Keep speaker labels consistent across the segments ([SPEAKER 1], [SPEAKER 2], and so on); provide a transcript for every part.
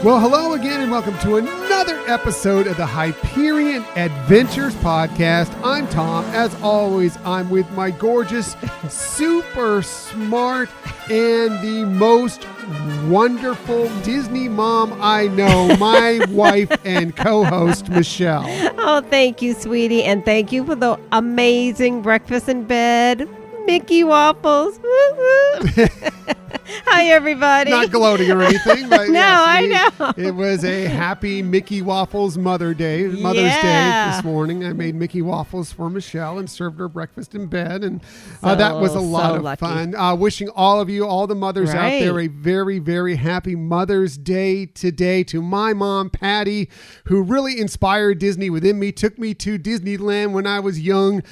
[SPEAKER 1] Well, hello again and welcome to another episode of the Hyperion Adventures Podcast. I'm Tom. As always, I'm with my gorgeous, super smart, and the most wonderful Disney mom I know, my wife and co-host, Michelle.
[SPEAKER 2] Oh, thank you, sweetie. And thank you for the amazing breakfast in bed. Mickey waffles. Woo woo. Hi, everybody.
[SPEAKER 1] Not gloating or anything, but
[SPEAKER 2] no,
[SPEAKER 1] yes,
[SPEAKER 2] I know.
[SPEAKER 1] It was a happy Mickey Waffles Mother's Day this morning. I made Mickey Waffles for Michelle and served her breakfast in bed, and that was a lot of fun. Wishing all of you, all the mothers out there, a very, very happy Mother's Day today. To my mom, Patty, who really inspired Disney within me, took me to Disneyland when I was young,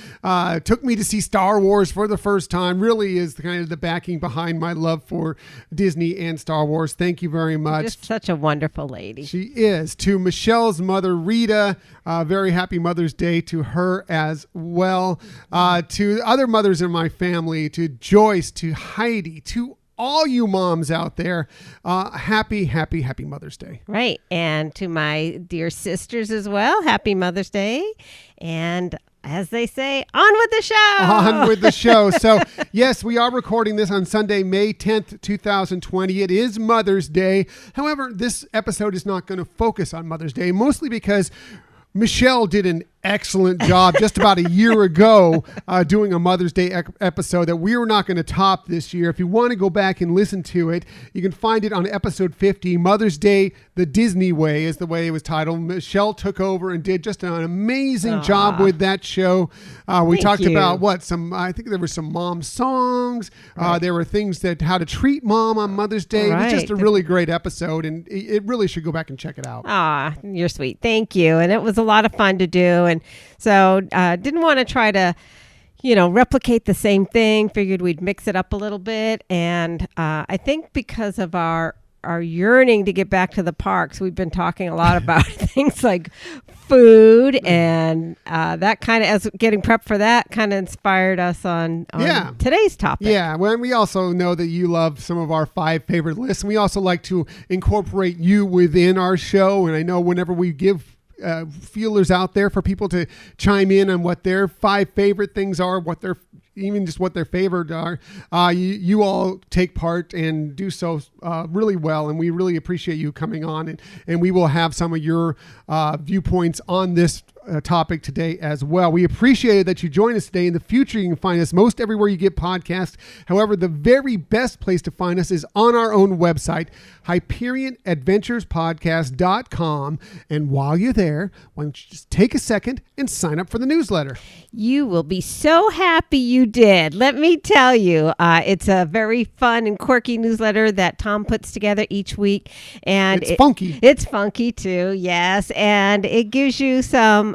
[SPEAKER 1] took me to see Star Wars for the first time, really is kind of the backing behind my love for Disney and Star Wars. Thank you very much.
[SPEAKER 2] Just such a wonderful lady.
[SPEAKER 1] She is. To Michelle's mother, Rita, very happy Mother's Day to her as well. To other mothers in my family, to Joyce, to Heidi, to all you moms out there, happy Mother's Day.
[SPEAKER 2] Right. And to my dear sisters as well, happy Mother's Day. And as they say, on with the show.
[SPEAKER 1] On with the show. So, yes, we are recording this on Sunday, May 10th, 2020. It is Mother's Day. However, this episode is not going to focus on Mother's Day, mostly because Michelle did an excellent job just about a year ago doing a Mother's Day episode that we were not going to top this year. If you want to go back and listen to it, you can find it on episode 50. Mother's Day, the Disney Way is the way it was titled. Michelle took over and did just an amazing job with that show. We talked about I think there were some mom songs. Right. There were things that how to treat mom on Mother's Day. Right. It was just a really great episode, and it really should go back and check it out.
[SPEAKER 2] You're sweet. Thank you. And it was a lot of fun to do. And so didn't want to try to, replicate the same thing. Figured we'd mix it up a little bit. And I think because of our yearning to get back to the parks, we've been talking a lot about things like food and that kind of, as getting prepped for that, kind of inspired us on today's topic.
[SPEAKER 1] Yeah, well, we also know that you love some of our 5 favorite lists. And we also like to incorporate you within our show. And I know whenever we give feelers out there for people to chime in on what their 5 favorite things are, what their favorite are. You all take part and do so really well, and we really appreciate you coming on, and we will have some of your viewpoints on this topic today as well. We appreciate that you join us today. In the future, you can find us most everywhere you get podcasts. However, the very best place to find us is on our own website, HyperionAdventurespodcast.com. And while you're there, why don't you just take a second and sign up for the newsletter?
[SPEAKER 2] You will be so happy you did. Let me tell you, it's a very fun and quirky newsletter that Tom puts together each week. And
[SPEAKER 1] it's funky.
[SPEAKER 2] It's funky too, yes. And it gives you some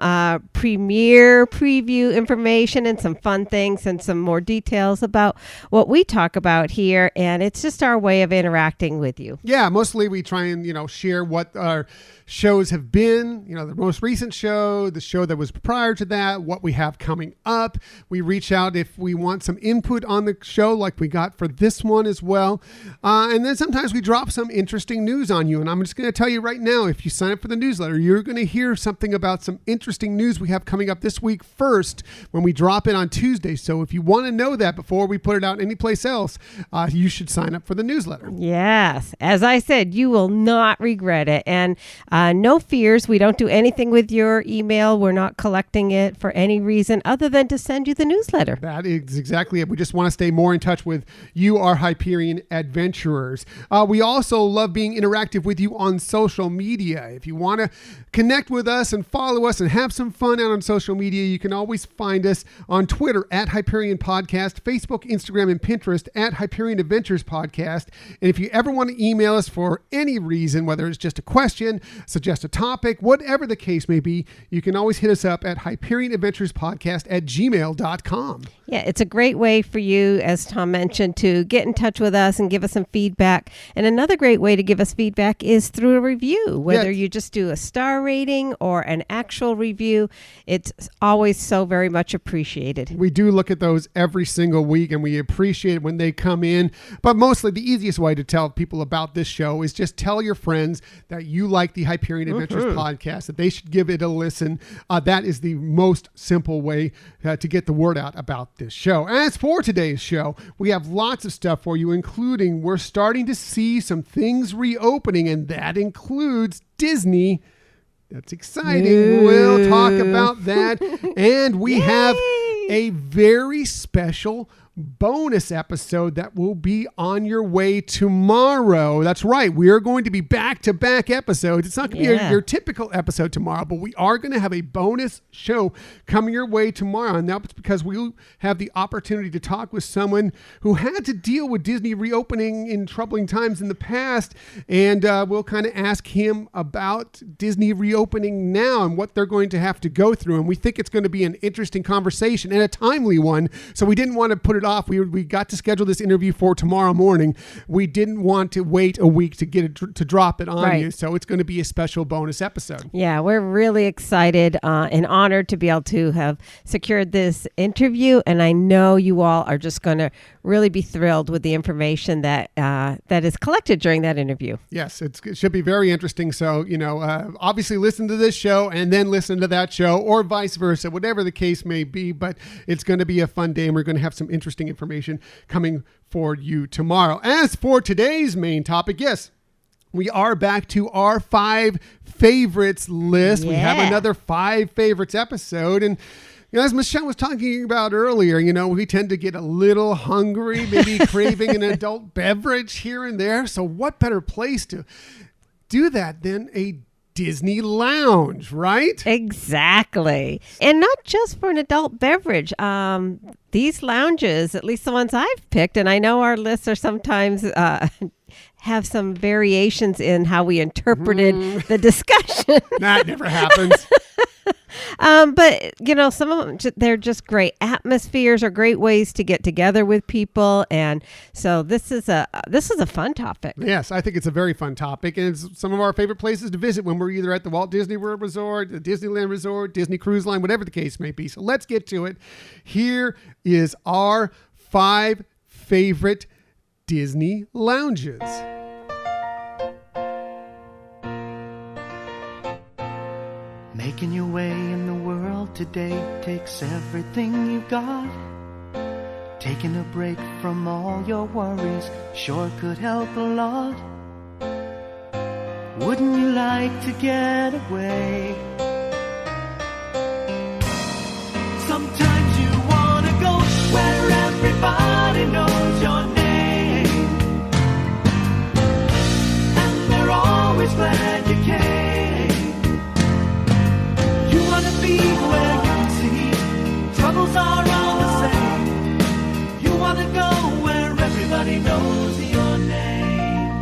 [SPEAKER 2] premiere preview information and some fun things and some more details about what we talk about here. And it's just our way of interacting with you.
[SPEAKER 1] Yeah, mostly we try and, share what our shows have been, the most recent show, the show that was prior to that, what we have coming up. We reach out if we want some input on the show like we got for this one as well. And then sometimes we drop some interesting news on you. And I'm just going to tell you right now, if you sign up for the newsletter, you're going to hear something about some interesting news we have coming up this week first when we drop it on Tuesday. So if you want to know that before we put it out anyplace else, you should sign up for the newsletter.
[SPEAKER 2] Yes. As I said, you will not regret it. And no fears. We don't do anything with your email. We're not collecting it for any reason other than to send you the newsletter.
[SPEAKER 1] That is exactly it. We just want to stay more in touch with you, our Hyperion adventurers. We also love being interactive with you on social media. If you want to connect with us and follow us and have some fun out on social media, you can always find us on Twitter at Hyperion Podcast, Facebook, Instagram, and Pinterest at Hyperion Adventures Podcast. And if you ever want to email us for any reason, whether it's just a question, suggest a topic, whatever the case may be, you can always hit us up at HyperionAdventuresPodcast@gmail.com.
[SPEAKER 2] Yeah, it's a great way for you, as Tom mentioned, to get in touch with us and give us some feedback. And another great way to give us feedback is through a review, whether you just do a star rating or an actual review review. It's always so very much appreciated.
[SPEAKER 1] We do look at those every single week, and we appreciate it when they come in. But mostly the easiest way to tell people about this show is just tell your friends that you like the Hyperion Adventures podcast, that they should give it a listen. That is the most simple way to get the word out about this show. As for today's show, we have lots of stuff for you, including we're starting to see some things reopening, and that includes Disney. That's exciting.
[SPEAKER 2] Ooh.
[SPEAKER 1] We'll talk about that. And we have a very special bonus episode that will be on your way tomorrow. That's right. We are going to be back-to-back episodes. It's not going to be your typical episode tomorrow, but we are going to have a bonus show coming your way tomorrow. And that's because we have the opportunity to talk with someone who had to deal with Disney reopening in troubling times in the past. And we'll kind of ask him about Disney reopening now and what they're going to have to go through. And we think it's going to be an interesting conversation and a timely one. So we didn't want to put it off. We got to schedule this interview for tomorrow morning. We didn't want to wait a week to get it to drop it on you. So it's going to be a special bonus episode.
[SPEAKER 2] Yeah, we're really excited and honored to be able to have secured this interview. And I know you all are just going to really be thrilled with the information that that is collected during that interview.
[SPEAKER 1] Yes, it should be very interesting. So, obviously listen to this show and then listen to that show, or vice versa, whatever the case may be. But it's going to be a fun day, and we're going to have some interesting information coming for you tomorrow. As for today's main topic, yes, we are back to our 5 favorites list. We have another 5 favorites episode. And as Michelle was talking about earlier, we tend to get a little hungry, maybe craving an adult beverage here and there. So what better place to do that than a Disney lounge, right?
[SPEAKER 2] Exactly. And not just for an adult beverage. These lounges, at least the ones I've picked, and I know our lists are sometimes have some variations in how we interpreted the discussion.
[SPEAKER 1] That never happens.
[SPEAKER 2] But some of them, they're just great atmospheres, or great ways to get together with people. And so this is a fun topic.
[SPEAKER 1] Yes, I think it's a very fun topic. And it's some of our favorite places to visit when we're either at the Walt Disney World Resort, the Disneyland Resort, Disney Cruise Line, whatever the case may be. So let's get to it. Here is our 5 favorite Disney lounges.
[SPEAKER 3] Making your way in the world today takes everything you've got. Taking a break from all your worries sure could help a lot. Wouldn't you like to get away? Sometimes you want to go where everybody knows your name, and they're always glad you came. Be where you can see troubles are all the same. You want to go where everybody knows your name.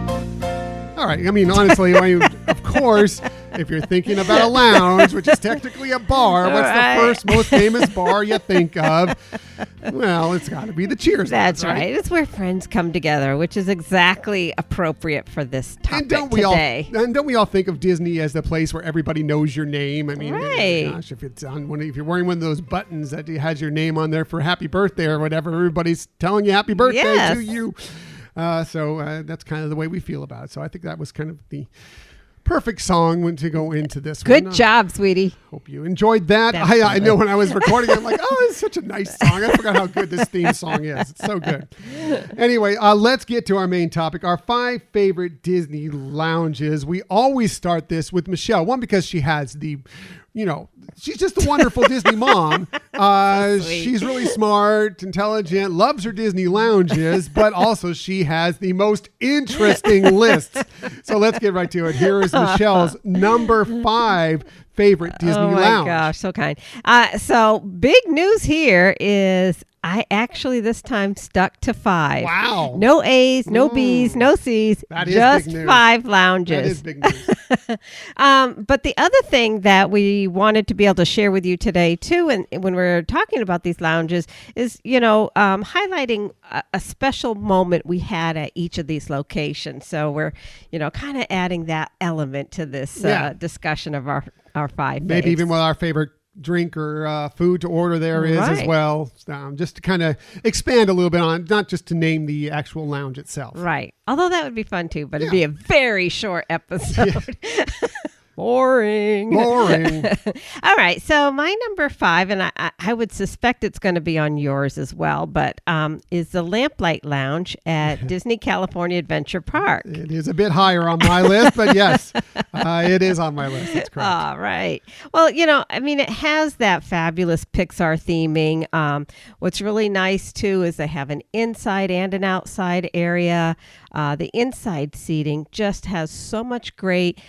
[SPEAKER 1] All right. I mean, honestly, of course, if you're thinking about a lounge, which is technically a bar, what's the first most famous bar you think of? Well, it's got to be the Cheers.
[SPEAKER 2] That's right. It's where friends come together, which is exactly appropriate for this topic today.
[SPEAKER 1] And don't we all think of Disney as the place where everybody knows your name? I mean, gosh, if you're wearing one of those buttons that has your name on there for happy birthday or whatever, everybody's telling you happy birthday to you. So that's kind of the way we feel about it. So I think that was kind of the perfect song to go into this one.
[SPEAKER 2] Good job, sweetie.
[SPEAKER 1] Hope you enjoyed that. I know when I was recording, I'm like, oh, it's such a nice song. I forgot how good this theme song is. It's so good. Anyway, let's get to our main topic, our 5 favorite Disney lounges. We always start this with Michelle. One, because she has she's just a wonderful Disney mom. She's really smart, intelligent, loves her Disney lounges, but also she has the most interesting lists. So let's get right to it. Here is Michelle's number 5 favorite Disney lounge.
[SPEAKER 2] Oh my gosh, so kind. So big news here is I actually this time stuck to 5.
[SPEAKER 1] Wow.
[SPEAKER 2] No A's, no B's, no C's, just 5 lounges.
[SPEAKER 1] That is big news.
[SPEAKER 2] But the other thing that we wanted to be able to share with you today too, and when we're talking about these lounges, is highlighting a special moment we had at each of these locations. So we're kind of adding that element to this discussion of our 5 days.
[SPEAKER 1] Maybe even what our favorite drink or food to order there is as well, just to kind of expand a little bit on, not just to name the actual lounge itself.
[SPEAKER 2] Right. Although that would be fun too, but it'd be a very short episode. Boring.
[SPEAKER 1] All
[SPEAKER 2] right. So my number 5, and I would suspect it's going to be on yours as well, but is the Lamplight Lounge at Disney California Adventure Park.
[SPEAKER 1] It is a bit higher on my list, but yes, it is on my list. That's correct.
[SPEAKER 2] All right. Well, it has that fabulous Pixar theming. What's really nice too is they have an inside and an outside area. The inside seating just has so much great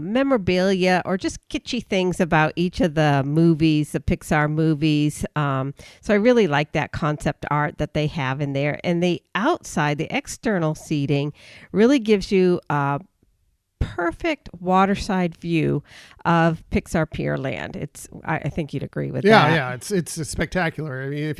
[SPEAKER 2] memorabilia or just kitschy things about each of the movies, the Pixar movies. So I really like that concept art that they have in there. And the outside, the external seating really gives you a perfect waterside view of Pixar Pier Land. I think you'd agree with that.
[SPEAKER 1] Yeah, it's spectacular. I mean, if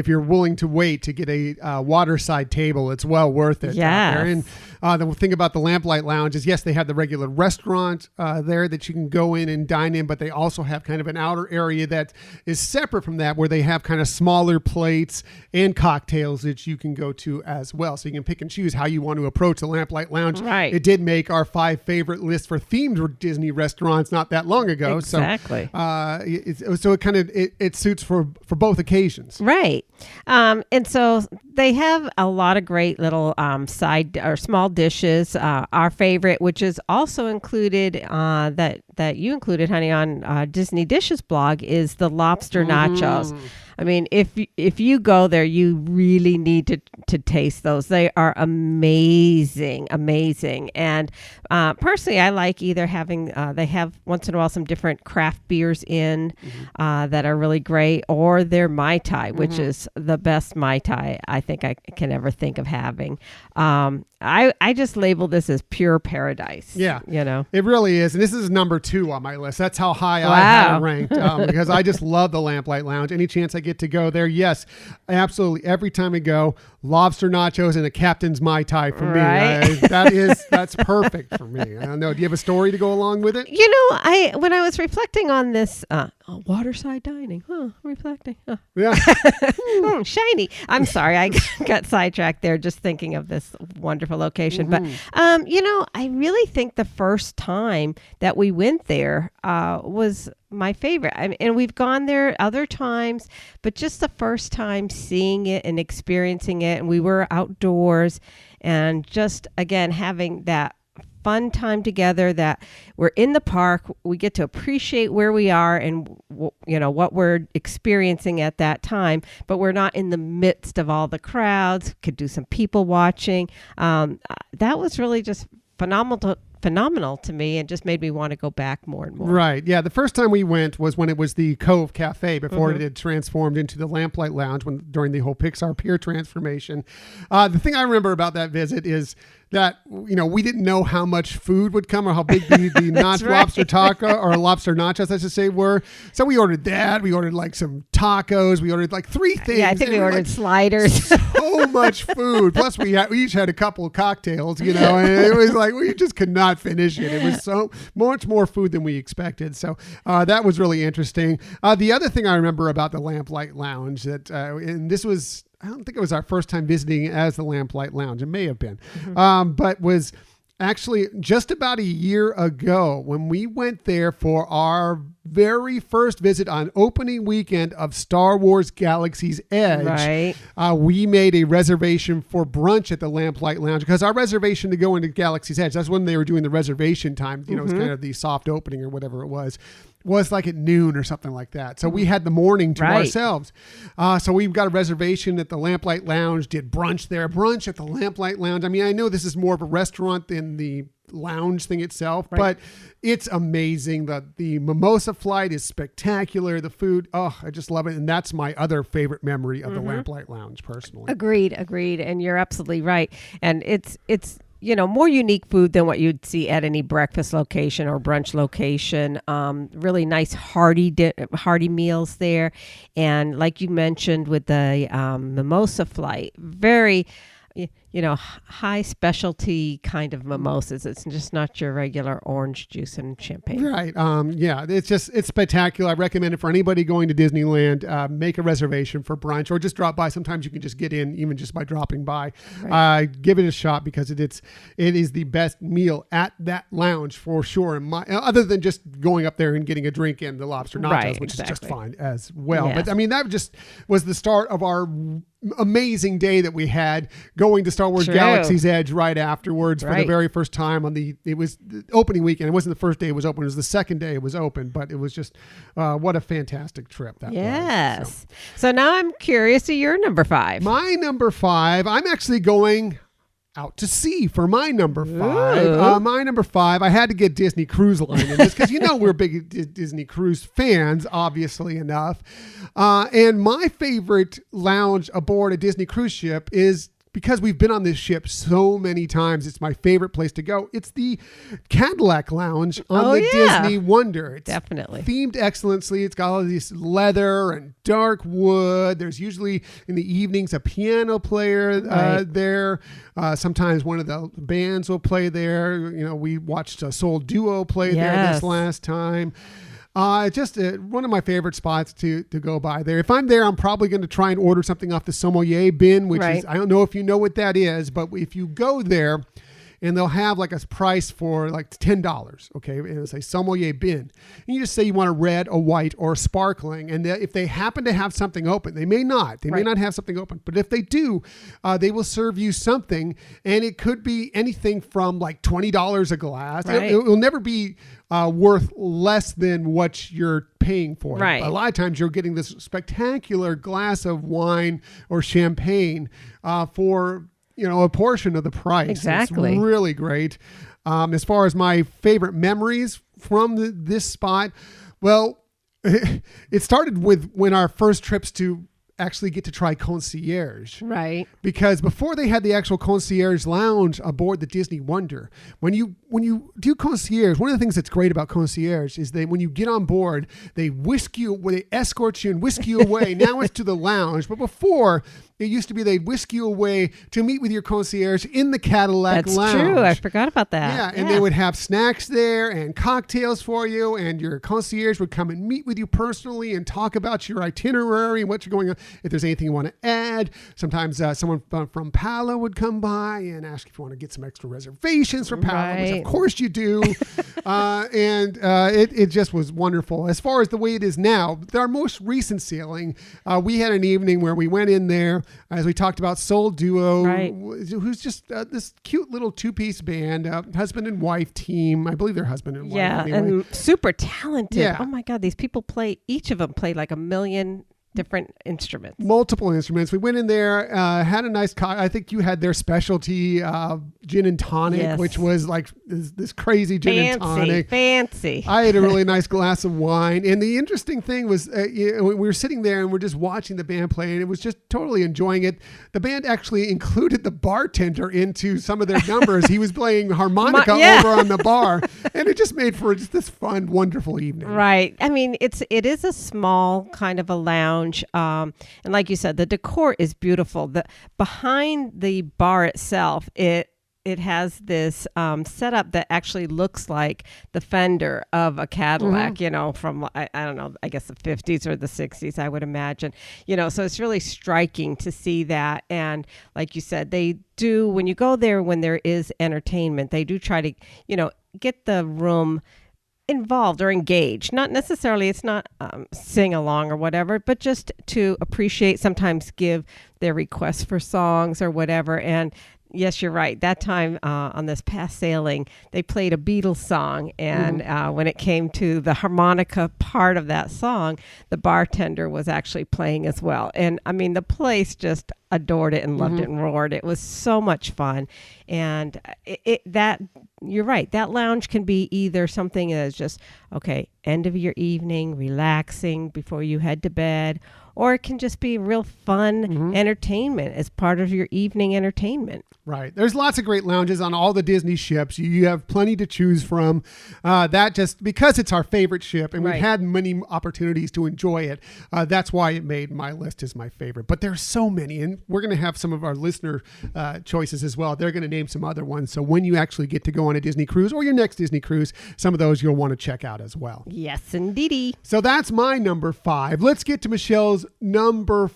[SPEAKER 1] you're willing to wait to get a waterside table, it's well worth it.
[SPEAKER 2] Yeah.
[SPEAKER 1] And the thing about the Lamplight Lounge is, yes, they have the regular restaurant there that you can go in and dine in, but they also have kind of an outer area that is separate from that, where they have kind of smaller plates and cocktails that you can go to as well. So you can pick and choose how you want to approach the Lamplight Lounge.
[SPEAKER 2] Right.
[SPEAKER 1] It did make our 5 favorite list for themed Disney restaurants not that long ago.
[SPEAKER 2] Exactly.
[SPEAKER 1] So it kind of it suits for both occasions.
[SPEAKER 2] Right. And so they have a lot of great little side or small dishes. Our favorite, which is also included that you included, honey, on Disney Dishes blog, is the lobster nachos. I mean, if you go there, you really need to taste those. They are amazing. And personally, I like either having, they have once in a while some different craft beers in that are really great, or their Mai Tai, which is the best Mai Tai I think I can ever think of having. I just label this as pure paradise.
[SPEAKER 1] Yeah. It really is. And this is number 2 on my list. That's how high I have it ranked, because I just love the Lamplight Lounge. Any chance I get to go there, yes, absolutely. Every time I go, lobster nachos and a Captain's Mai Tai for me. That's perfect for me. I don't know. Do you have a story to go along with it?
[SPEAKER 2] When I was reflecting on this waterside dining, reflecting.
[SPEAKER 1] Yeah.
[SPEAKER 2] Shiny. I'm sorry. I got sidetracked there just thinking of this wonderful location. But, I really think the first time that we went there was my favorite. And we've gone there other times, but just the first time seeing it and experiencing it, and we were outdoors and just, again, having that fun time together, that we're in the park, we get to appreciate where we are and what we're experiencing at that time, but we're not in the midst of all the crowds, could do some people watching. That was really just phenomenal to me, and just made me want to go back more and more.
[SPEAKER 1] Right. Yeah. The first time we went was when it was the Cove Cafe, before it had transformed into the Lamplight Lounge during the whole Pixar Pier transformation. The thing I remember about that visit is that, we didn't know how much food would come, or how big the lobster taco or lobster nachos, I should say, were. So we ordered that. We ordered like some tacos. We ordered like 3 things.
[SPEAKER 2] Yeah, I think we ordered sliders.
[SPEAKER 1] So much food. Plus we each had a couple of cocktails, and it was like, we just could not finish it. It was so much more food than we expected. So that was really interesting. The other thing I remember about the Lamplight Lounge and this was, I don't think it was our first time visiting as the Lamplight Lounge. It may have been, but was actually just about a year ago when we went there for our very first visit on opening weekend of Star Wars Galaxy's Edge.
[SPEAKER 2] Right.
[SPEAKER 1] We made a reservation for brunch at the Lamplight Lounge, because our reservation to go into Galaxy's Edge, that's when they were doing the reservation time, it was kind of the soft opening or whatever it was like at noon or something like that. So we had the morning to ourselves. So we've got a reservation at the Lamplight Lounge, did brunch at the Lamplight Lounge. I mean, I know this is more of a restaurant than the lounge thing itself, but it's amazing. The mimosa flight is spectacular. The food, I just love it. And that's my other favorite memory of the Lamplight Lounge, personally.
[SPEAKER 2] Agreed. And you're absolutely right. And it's more unique food than what you'd see at any breakfast location or brunch location. Really nice hearty meals there. And like you mentioned with the mimosa flight, very high specialty kind of mimosas. It's just not your regular orange juice and champagne.
[SPEAKER 1] Right. It's spectacular. I recommend it for anybody going to Disneyland. Make a reservation for brunch or just drop by. Sometimes you can just get in even just by dropping by. Right. Give it a shot because it is the best meal at that lounge for sure. Other than just going up there and getting a drink and the lobster nachos, which is just fine as well.
[SPEAKER 2] Yes.
[SPEAKER 1] But that just was the start of our amazing day that we had going to Star Wars Galaxy's Edge right afterwards for the very first time it was the opening weekend. It wasn't the first day it was open. It was the second day it was open, but it was just what a fantastic trip that was.
[SPEAKER 2] So now I'm curious to your number 5.
[SPEAKER 1] My number 5, I'm actually going out to sea for my number 5. My number 5, I had to get Disney Cruise Line in this because we're big Disney Cruise fans, obviously enough. And my favorite lounge aboard a Disney cruise ship is, because we've been on this ship so many times, it's my favorite place to go. It's the Cadillac Lounge on the Disney Wonder. It's
[SPEAKER 2] definitely
[SPEAKER 1] themed excellently. It's got all of this leather and dark wood. There's usually in the evenings a piano player there. Sometimes one of the bands will play there. We watched a soul duo play there this last time. Just one of my favorite spots to go by there. If I'm there, I'm probably going to try and order something off the sommelier bin, which is, I don't know if you know what that is, but if you go there and they'll have like a price for like $10, okay, and it'll say sommelier bin. And you just say you want a red, a white, or a sparkling. And if they happen to have something open, they may not. They may not have something open. But if they do, they will serve you something. And it could be anything from like $20 a glass.
[SPEAKER 2] Right.
[SPEAKER 1] It will never be worth less than what you're paying for.
[SPEAKER 2] Right.
[SPEAKER 1] A lot of times you're getting this spectacular glass of wine or champagne for a portion of the price.
[SPEAKER 2] Exactly.
[SPEAKER 1] It's really great. As far as my favorite memories from this spot, well, it started with when our first trips to actually get to try concierge.
[SPEAKER 2] Right.
[SPEAKER 1] Because before they had the actual concierge lounge aboard the Disney Wonder, when you do concierge, one of the things that's great about concierge is when you get on board, they escort you and whisk you away. Now it's to the lounge. But before, it used to be they'd whisk you away to meet with your concierge in the Cadillac Lounge.
[SPEAKER 2] That's true. I forgot about that.
[SPEAKER 1] Yeah, and they would have snacks there and cocktails for you, and your concierge would come and meet with you personally and talk about your itinerary and what you're going on. If there's anything you want to add, sometimes someone from Palo would come by and ask if you want to get some extra reservations for Palo, which of course you do. It just was wonderful. As far as the way it is now, our most recent sailing, we had an evening where we went in there, as we talked about, Soul Duo, who's just this cute little two-piece band, husband and wife team. I believe they're husband and wife.
[SPEAKER 2] Yeah,
[SPEAKER 1] anyway.
[SPEAKER 2] and super talented.
[SPEAKER 1] Yeah.
[SPEAKER 2] Oh my God, these people each of them played like a million different instruments.
[SPEAKER 1] Multiple instruments. We went in there, had a nice I think you had their specialty gin and tonic, which was like this crazy gin and tonic.
[SPEAKER 2] Fancy.
[SPEAKER 1] I had a really nice glass of wine. And the interesting thing was we were sitting there and we're just watching the band play, and it was just totally enjoying it. The band actually included the bartender into some of their numbers. He was playing harmonica over on the bar, and it just made for just this fun, wonderful evening.
[SPEAKER 2] Right. I mean, it is a small kind of a lounge. And like you said, the decor is beautiful. Behind the bar itself, it has this setup that actually looks like the fender of a Cadillac, from, I don't know, I guess the 50s or the 60s, I would imagine. So it's really striking to see that. And like you said, they do, when you go there, when there is entertainment, they do try to, get the room involved or engaged. Not necessarily, it's not sing along or whatever, but just to appreciate, sometimes give their requests for songs or whatever. And yes, you're right. That time on this past sailing, they played a Beatles song. And when it came to the harmonica part of that song, the bartender was actually playing as well. And I mean, the place just adored it and loved it and roared. It was so much fun. And you're right. That lounge can be either something that's just, okay, end of your evening, relaxing before you head to bed, or it can just be real fun entertainment as part of your evening entertainment.
[SPEAKER 1] Right. There's lots of great lounges on all the Disney ships. You have plenty to choose from. That just because it's our favorite ship and we've had many opportunities to enjoy it. That's why it made my list as my favorite. But there's so many, and we're going to have some of our listener choices as well. They're going to name some other ones. So when you actually get to go on a Disney cruise or your next Disney cruise, some of those you'll want to check out as well.
[SPEAKER 2] Yes, indeedy.
[SPEAKER 1] So that's my number 5. Let's get to Michelle's number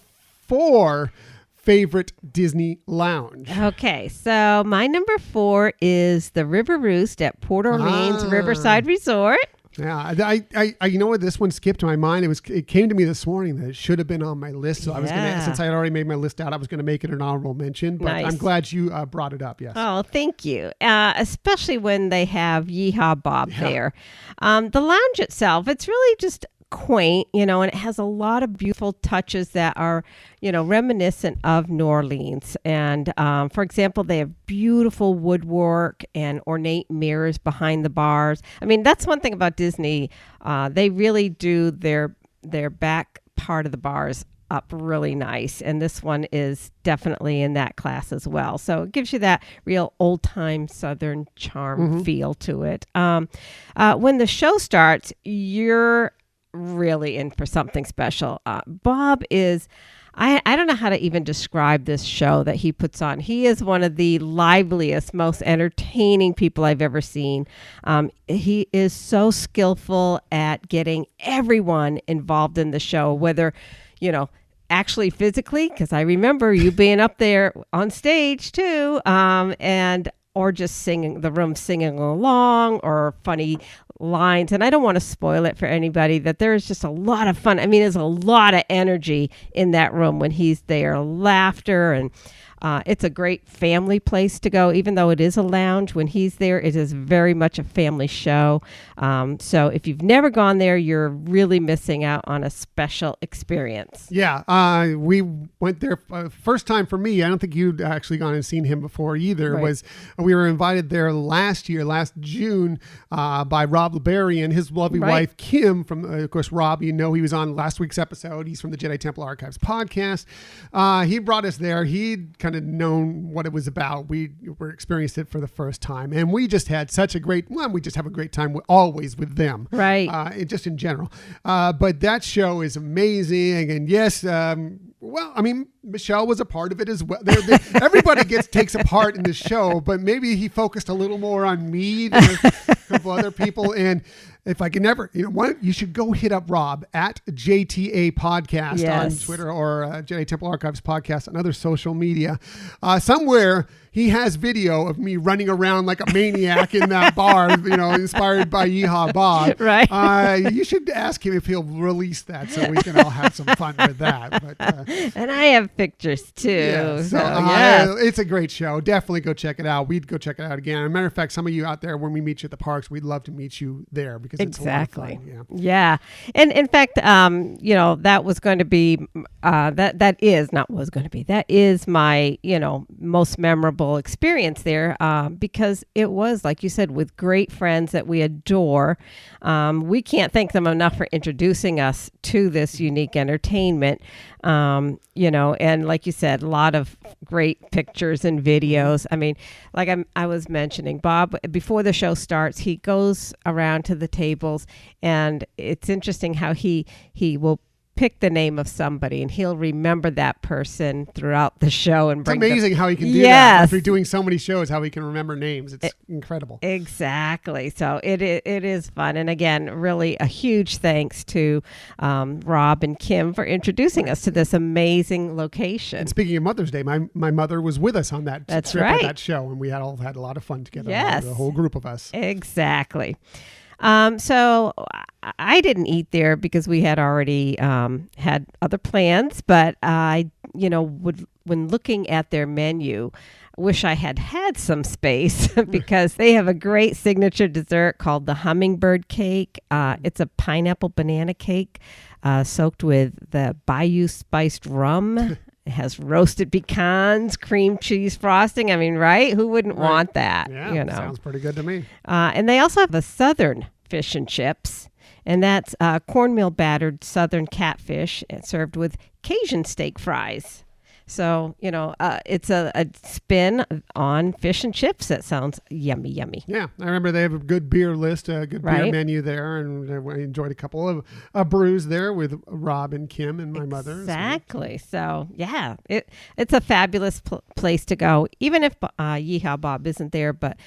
[SPEAKER 1] 4 favorite Disney lounge.
[SPEAKER 2] Okay, so my number 4 is the River Roost at Port Orleans Riverside Resort.
[SPEAKER 1] Yeah, I you know what? This one skipped my mind. It came to me this morning that it should have been on my list. So I was gonna, since I had already made my list out, I was gonna make it an honorable mention. But I'm glad you brought it up. Yes.
[SPEAKER 2] Oh, thank you. Especially when they have Yeehaw Bob there. The lounge itself, it's really just quaint, and it has a lot of beautiful touches that are, reminiscent of New Orleans. And for example, they have beautiful woodwork and ornate mirrors behind the bars. I mean, that's one thing about Disney. They really do their back part of the bars up really nice. And this one is definitely in that class as well. So it gives you that real old time Southern charm feel to it. When the show starts, you're really in for something special. Bob is, I don't know how to even describe this show that he puts on. He is one of the liveliest, most entertaining people I've ever seen. He is so skillful at getting everyone involved in the show, whether, actually physically, because I remember you being up there on stage too, or just singing along, or funny lines. And I don't want to spoil it for anybody, that there is just a lot of fun. I mean, there's a lot of energy in that room when he's there, laughter, and it's a great family place to go. Even though it is a lounge, when he's there, it is very much a family show. So if you've never gone there, you're really missing out on a special experience.
[SPEAKER 1] Yeah, we went there first time for me. I don't think you'd actually gone and seen him before either. Was we were invited there last June, by Rob LeBarry and his lovely wife Kim from, of course, Rob. He was on last week's episode. He's from the Jedi Temple Archives podcast. He brought us there. He'd kind of known what it was about. We were experienced it for the first time, and we just had such a great we just have a great time always with them, just in general, but that show is amazing. And yes, Michelle was a part of it as well. Everybody takes a part in the show, but maybe he focused a little more on me than a couple other people. And if I can never, you should go hit up Rob at JTA Podcast on Twitter, or Jedi Temple Archives Podcast on other social media. Somewhere he has video of me running around like a maniac in that bar, inspired by Yeehaw Bob.
[SPEAKER 2] Right.
[SPEAKER 1] You should ask him if he'll release that so we can all have some fun with that. But,
[SPEAKER 2] and I have pictures too.
[SPEAKER 1] Yeah, it's a great show. Definitely go check it out. We'd go check it out again. As a matter of fact, some of you out there, when we meet you at the parks, we'd love to meet you there, because it's a lot of fun.
[SPEAKER 2] Yeah. And in fact, that was going to be, that is my, most memorable experience there, because it was, like you said, with great friends that we adore. We can't thank them enough for introducing us to this unique entertainment. And like you said, a lot of great pictures and videos. I mean, like I was mentioning, Bob, before the show starts, he goes around to the tables, and it's interesting how he will pick the name of somebody, and he'll remember that person throughout the show. And
[SPEAKER 1] it's amazing how he can do that after doing so many shows, how he can remember names. It's incredible.
[SPEAKER 2] Exactly. So it is fun. And again, really a huge thanks to Rob and Kim for introducing us to this amazing location.
[SPEAKER 1] And speaking of Mother's Day, my mother was with us on that trip at that show, and we all had a lot of fun together.
[SPEAKER 2] Yes.
[SPEAKER 1] The whole group of us.
[SPEAKER 2] Exactly. So I didn't eat there because we had already had other plans, but I, when looking at their menu, wish I had some space because they have a great signature dessert called the hummingbird cake. It's a pineapple banana cake soaked with the Bayou spiced rum. It has roasted pecans, cream cheese frosting. I mean, right? Who wouldn't want that?
[SPEAKER 1] Yeah, sounds pretty good to me.
[SPEAKER 2] And they also have a Southern fish and chips, and that's cornmeal battered Southern catfish served with Cajun steak fries. So, it's a spin on fish and chips. That sounds yummy, yummy.
[SPEAKER 1] Yeah, I remember they have a good beer list, a good beer menu there, and I enjoyed a couple of brews there with Rob and Kim and my mother.
[SPEAKER 2] Exactly. So, yeah, it's a fabulous place to go, even if Yeehaw Bob isn't there, but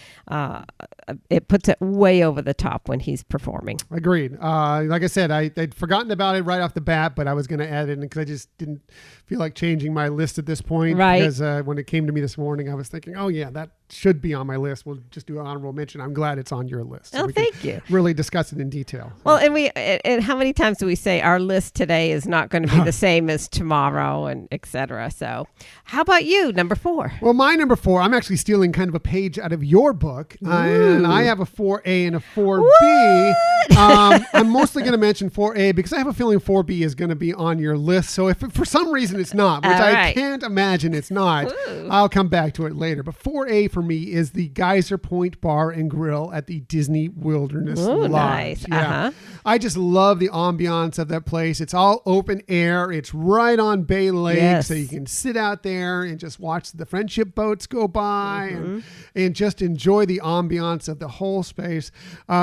[SPEAKER 2] it puts it way over the top when he's performing.
[SPEAKER 1] Agreed. Like I said, I'd forgotten about it right off the bat, but I was going to add it in because I just didn't feel like changing my list at this point.
[SPEAKER 2] Right.
[SPEAKER 1] Because when it came to me this morning, I was thinking, oh, yeah, that should be on my list. We'll just do an honorable mention. I'm glad it's on your list. So
[SPEAKER 2] thank you.
[SPEAKER 1] Really discuss it in detail.
[SPEAKER 2] Well, and how many times do we say our list today is not going to be the same as tomorrow, and et cetera? So how about you, number 4?
[SPEAKER 1] Well, my number 4, I'm actually stealing kind of a page out of your book. And I have a 4A and a 4B. I'm mostly going to mention 4A because I have a feeling 4B is going to be on your list. So if for some reason it's not, which I can't imagine it's not, I'll come back to it later. But 4A for me is the Geyser Point Bar and Grill at the Disney Wilderness Lodge.
[SPEAKER 2] Nice.
[SPEAKER 1] Yeah. I just love the ambiance of that place. It's all open air. It's right on Bay Lake, so you can sit out there and just watch the friendship boats go by and just enjoy the ambiance of the whole space.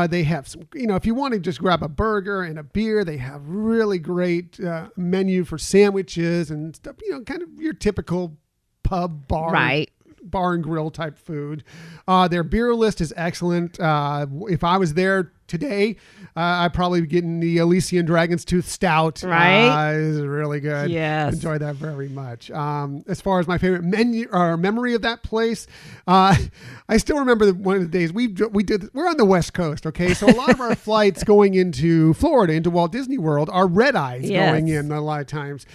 [SPEAKER 1] They have some, if you want to just grab a burger and a beer, they have really great menu for sandwiches and stuff, kind of your typical pub bar.
[SPEAKER 2] Right.
[SPEAKER 1] Bar and grill type food. Their beer list is excellent. If I was there today, I'd probably be getting the Elysian Dragon's Tooth Stout.
[SPEAKER 2] Right.
[SPEAKER 1] Is really good.
[SPEAKER 2] Yes.
[SPEAKER 1] Enjoy that very much. As far as my favorite menu or memory of that place, I still remember one of the days we're on the West Coast. Okay. So a lot of our flights going into Florida, into Walt Disney World, are red eyes going in a lot of times.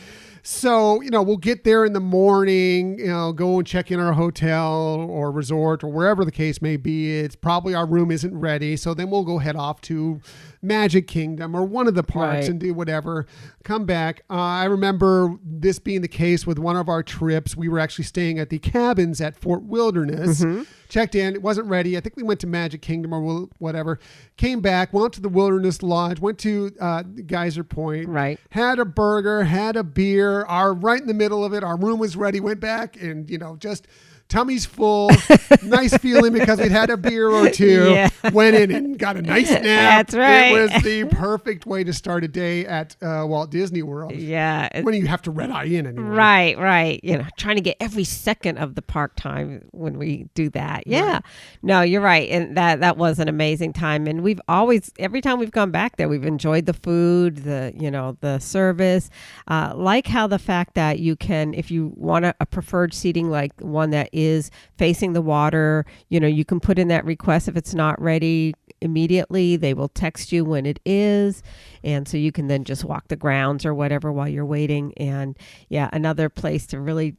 [SPEAKER 1] So, we'll get there in the morning, go and check in our hotel or resort or wherever the case may be. It's probably our room isn't ready. So then we'll go head off to Magic Kingdom or one of the parks and do whatever, come back. I remember this being the case with one of our trips. We were actually staying at the cabins at Fort Wilderness, checked in. It wasn't ready. I think we went to Magic Kingdom or whatever, came back, went to the Wilderness Lodge, went to Geyser Point, had a burger, had a beer, right in the middle of it. Our room was ready, went back and, just tummy's full, nice feeling because we'd had a beer or two, went in and got a nice nap.
[SPEAKER 2] That's right.
[SPEAKER 1] It was the perfect way to start a day at Walt Disney World.
[SPEAKER 2] Yeah.
[SPEAKER 1] When you have to red eye in anyway.
[SPEAKER 2] Right. Trying to get every second of the park time when we do that. Yeah. Right. No, you're right. And that was an amazing time. And we've always, every time we've gone back there, we've enjoyed the food, the service. Like how the fact that you can, if you want a preferred seating, like one that is facing the water, you can put in that request. If it's not ready immediately, they will text you when it is, and so you can then just walk the grounds or whatever while you're waiting. And another place to really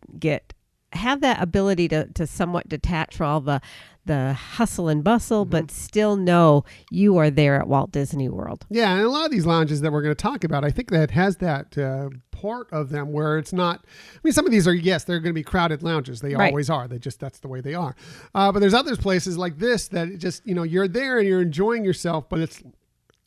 [SPEAKER 2] have that ability to somewhat detach from all the hustle and bustle, but still know you are there at Walt Disney World.
[SPEAKER 1] Yeah, and a lot of these lounges that we're going to talk about, I think that has that part of them where it's not, some of these are, they're going to be crowded lounges. They always are. That's the way they are. But there's other places like this that just, you're there and you're enjoying yourself, but it's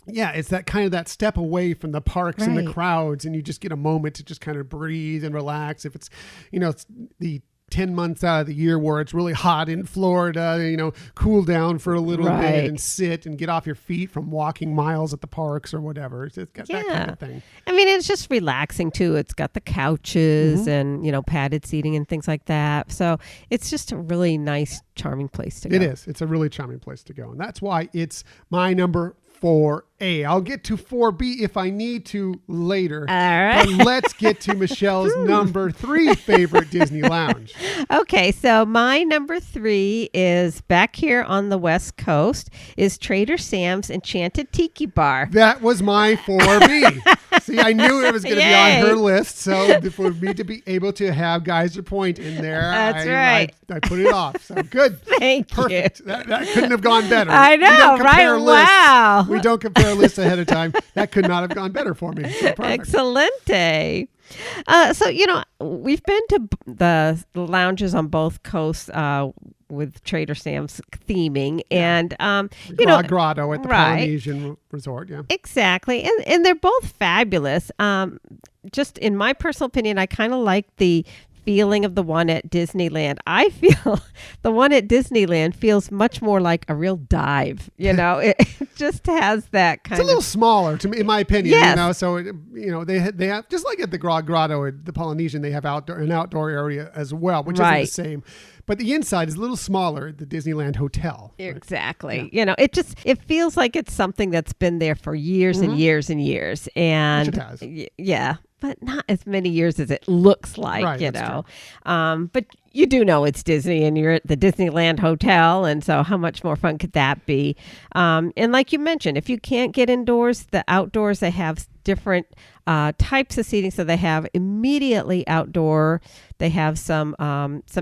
[SPEAKER 1] that kind of that step away from the parks and the crowds, and you just get a moment to just kind of breathe and relax. If it's, it's the 10 months out of the year where it's really hot in Florida, cool down for a little bit and sit and get off your feet from walking miles at the parks or whatever. It's got that kind of thing.
[SPEAKER 2] It's just relaxing too. It's got the couches and, padded seating and things like that. So it's just a really nice, charming place to go.
[SPEAKER 1] It is. It's a really charming place to go. And that's why it's my number 4A. I'll get to 4B if I need to later.
[SPEAKER 2] All right.
[SPEAKER 1] But let's get to Michelle's number 3 favorite Disney lounge.
[SPEAKER 2] Okay, so my number 3 is back here on the West Coast is Trader Sam's Enchanted Tiki Bar.
[SPEAKER 1] That was my 4B. See, I knew it was going to be on her list. So for me to be able to have Geyser Point in there,
[SPEAKER 2] that's right.
[SPEAKER 1] I put it off. So good.
[SPEAKER 2] Perfect.
[SPEAKER 1] That couldn't have gone better.
[SPEAKER 2] I know, right? Wow.
[SPEAKER 1] We don't compare lists ahead of time. That could not have gone better for me. So
[SPEAKER 2] Excelente. So, we've been to the lounges on both coasts with Trader Sam's theming and,
[SPEAKER 1] Grotto at the Polynesian Resort. Yeah,
[SPEAKER 2] exactly. And they're both fabulous. Just in my personal opinion, I kind of like the feeling of the one at Disneyland. I feel the one at Disneyland feels much more like a real dive. It just has that kind
[SPEAKER 1] It's a little smaller, to me, in my opinion.
[SPEAKER 2] Yes.
[SPEAKER 1] So they have, just like at the Grotto at the Polynesian, they have an outdoor area as well, which isn't the same. But the inside is a little smaller at the Disneyland Hotel.
[SPEAKER 2] Exactly.
[SPEAKER 1] Yeah.
[SPEAKER 2] It feels like it's something that's been there for years and years and years. And
[SPEAKER 1] Which it has.
[SPEAKER 2] Yeah, but not as many years as it looks like,
[SPEAKER 1] Right,
[SPEAKER 2] But you do know it's Disney and you're at the Disneyland Hotel. And so how much more fun could that be? And like you mentioned, if you can't get indoors, the outdoors, they have different types of seating. So they have immediately outdoor. They have some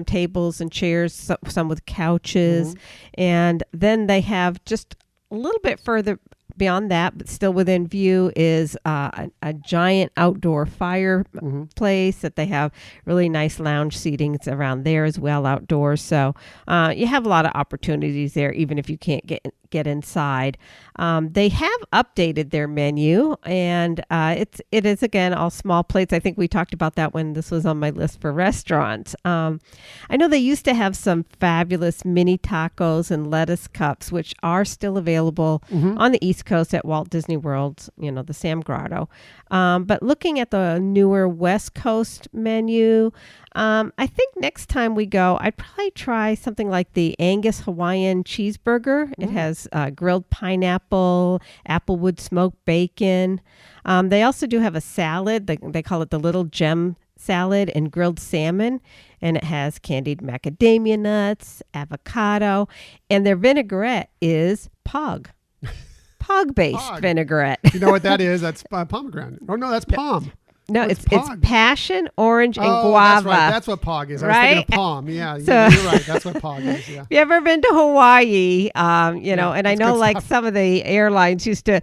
[SPEAKER 2] tables and chairs, some with couches. And then they have just a little bit further beyond that, but still within view, is a giant outdoor fireplace that they have really nice lounge seatings around there as well, outdoors. So you have a lot of opportunities there, even if you can't get inside. They have updated their menu, and it is again all small plates. I think we talked about that when this was on my list for restaurants. I know they used to have some fabulous mini tacos and lettuce cups, which are still available on the East Coast at Walt Disney World, the Sam Grotto. But looking at the newer West Coast menu, I think next time we go, I'd probably try something like the Angus Hawaiian cheeseburger. It has grilled pineapple, applewood smoked bacon. They also do have a salad. They call it the Little Gem salad and grilled salmon. And it has candied macadamia nuts, avocado, and their vinaigrette is Pog-based vinaigrette.
[SPEAKER 1] You know what that is? That's pomegranate. Oh, no, that's palm.
[SPEAKER 2] No,
[SPEAKER 1] What's
[SPEAKER 2] it's passion, orange, and guava.
[SPEAKER 1] That's right. That's what Pog is. I was thinking of palm. Yeah,
[SPEAKER 2] So-
[SPEAKER 1] you're right. That's what Pog is. Yeah.
[SPEAKER 2] Have you ever been to Hawaii? And I
[SPEAKER 1] that's
[SPEAKER 2] know
[SPEAKER 1] good
[SPEAKER 2] like
[SPEAKER 1] stuff.
[SPEAKER 2] some of the airlines used to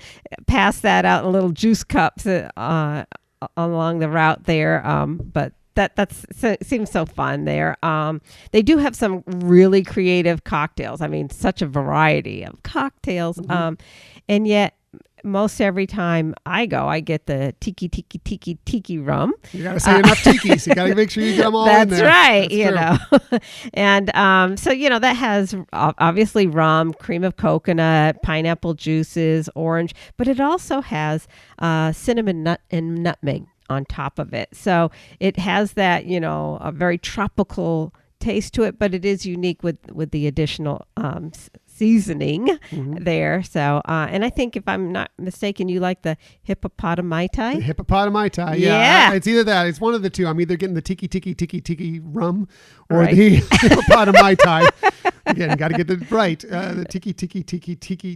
[SPEAKER 2] pass that out in little juice cups along the route there. But that seems so fun there. They do have some really creative cocktails. I mean, such a variety of cocktails. And yet, most every time I go, I get the tiki rum.
[SPEAKER 1] You got to say enough tikis. You got to make sure you get them all in there.
[SPEAKER 2] That's right.
[SPEAKER 1] That's true.
[SPEAKER 2] And so, that has obviously rum, cream of coconut, pineapple juices, orange, but it also has cinnamon nut and nutmeg on top of it. So it has that, a very tropical taste to it, but it is unique with the additional seasoning there. So, and I think if I'm not mistaken, you like the hippopotami.
[SPEAKER 1] The hippopotami.
[SPEAKER 2] Yeah.
[SPEAKER 1] It's either that. It's one of the two. I'm either getting the tiki rum or
[SPEAKER 2] Right.
[SPEAKER 1] the hippopotami. Again, got to get it right. The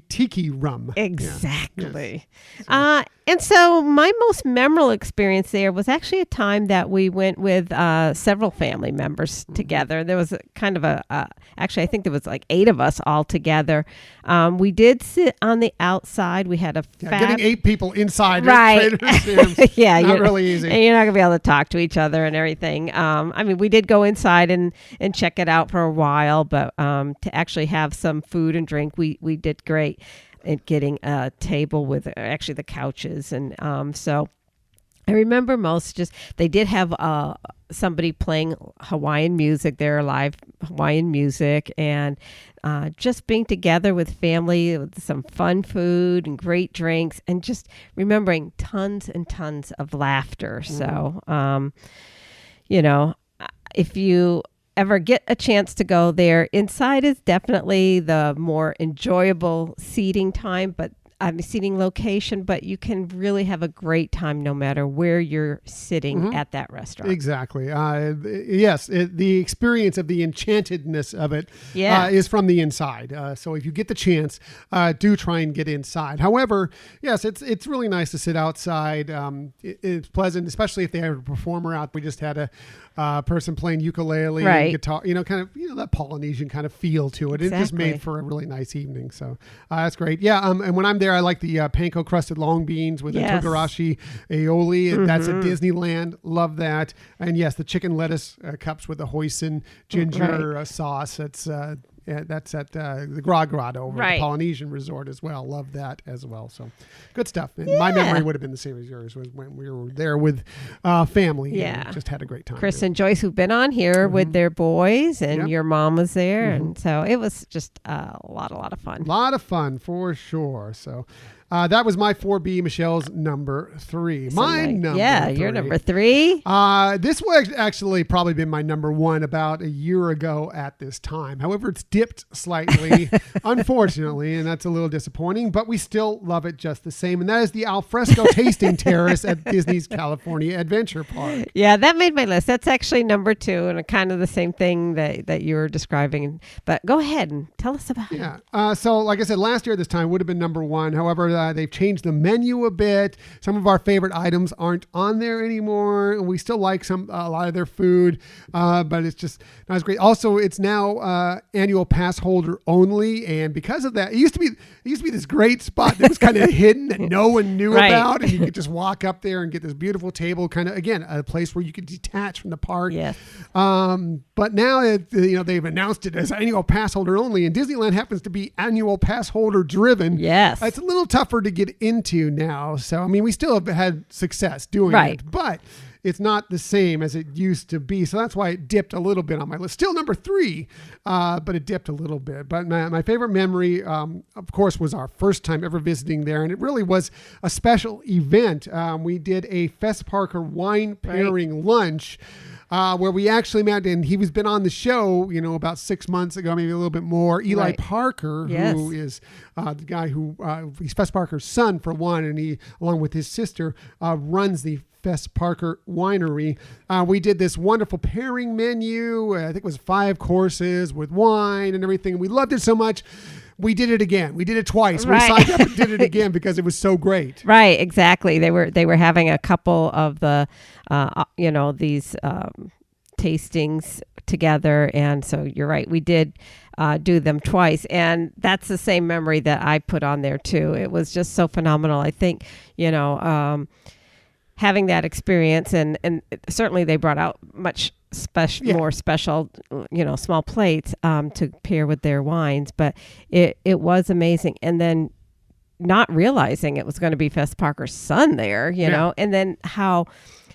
[SPEAKER 1] tiki rum.
[SPEAKER 2] Exactly.
[SPEAKER 1] Yes.
[SPEAKER 2] And so my most memorable experience there was actually a time that we went with several family members together. There was actually, I think there was like 8 of us all together. We did sit on the outside. We had a
[SPEAKER 1] Getting 8 people inside.
[SPEAKER 2] Right.
[SPEAKER 1] Trader Sam's,
[SPEAKER 2] Yeah,
[SPEAKER 1] not really easy.
[SPEAKER 2] And you're not gonna be able to talk to each other and everything. I mean, we did go inside and check it out for a while, but to actually have some food and drink, we did great at getting a table with actually the couches, and so I remember they did have somebody playing Hawaiian music there, live Hawaiian music, and just being together with family with some fun food and great drinks, and just remembering tons and tons of laughter. So, if you ever get a chance to go there, inside is definitely the more enjoyable seating location, but you can really have a great time no matter where you're sitting at that restaurant.
[SPEAKER 1] Exactly. Yes, the experience of the enchantedness of it is from the inside. So if you get the chance, do try and get inside. However, yes, it's really nice to sit outside. It's pleasant, especially if they have a performer out. We just had a person playing ukulele and guitar, that Polynesian kind of feel to it.
[SPEAKER 2] Exactly.
[SPEAKER 1] It just made for a really nice evening. So that's great. Yeah. And when I'm there, I like the panko crusted long beans with the togarashi aioli. That's at Disneyland. Love that. And yes, the chicken lettuce cups with the hoisin ginger sauce. It's That's at the Grotto over at
[SPEAKER 2] Right.
[SPEAKER 1] the Polynesian Resort as well. Love that as well. So good stuff. And my memory would have been the same as yours, was when we were there with family.
[SPEAKER 2] Yeah.
[SPEAKER 1] And just had a great time.
[SPEAKER 2] Chris and Joyce, who've been on here with their boys, and
[SPEAKER 1] Yep.
[SPEAKER 2] your mom was there. And so it was just a lot of fun.
[SPEAKER 1] A lot of fun for sure. So that was my 4B, Michelle's number 3. My number
[SPEAKER 2] Yeah,
[SPEAKER 1] 3.
[SPEAKER 2] your number 3.
[SPEAKER 1] This would actually probably been my number 1 about a year ago at this time. However, it's dipped slightly, unfortunately, and that's a little disappointing, but we still love it just the same. And that is the Alfresco Tasting Terrace at Disney's California Adventure Park.
[SPEAKER 2] Yeah, that made my list. That's actually number 2, and kind of the same thing that you were describing. But go ahead and tell us about it.
[SPEAKER 1] Yeah. So like I said, last year at this time would have been number 1. However, they've changed the menu a bit. Some of our favorite items aren't on there anymore. And we still like a lot of their food, but it's just not as great. Also, it's now annual pass holder only. And because of that, it used to be this great spot that was kind of hidden that no one knew
[SPEAKER 2] Right.
[SPEAKER 1] about. And you could just walk up there and get this beautiful table, kind of, again, a place where you could detach from the park.
[SPEAKER 2] Yes.
[SPEAKER 1] But now they've announced it as annual pass holder only, and Disneyland happens to be annual pass holder driven.
[SPEAKER 2] Yes.
[SPEAKER 1] It's a little tougher to get into now. So, I mean, we still have had success doing
[SPEAKER 2] Right.
[SPEAKER 1] it, but it's not the same as it used to be. So that's why it dipped a little bit on my list. Still number 3, but it dipped a little bit. But my favorite memory, of course, was our first time ever visiting there. And it really was a special event. We did a Fess Parker wine pairing lunch. Where we actually met, and he was been on the show, about 6 months ago, maybe a little bit more. Eli
[SPEAKER 2] Right.
[SPEAKER 1] Parker,
[SPEAKER 2] Yes.
[SPEAKER 1] who is the guy who he's Fess Parker's son for one, and he, along with his sister, runs the Fess Parker Winery. We did this wonderful pairing menu. I think it was 5 courses with wine and everything. We loved it so much. We did it again. We did it twice.
[SPEAKER 2] Right.
[SPEAKER 1] We signed up and did it again because it was so great.
[SPEAKER 2] Right, exactly. They were having a couple of the, these tastings together, and so you're right. We did do them twice, and that's the same memory that I put on there too. It was just so phenomenal. I think having that experience, and certainly they brought out much more special, small plates to pair with their wines, but it was amazing. And then not realizing it was going to be Fess Parker's son there, you know, and then how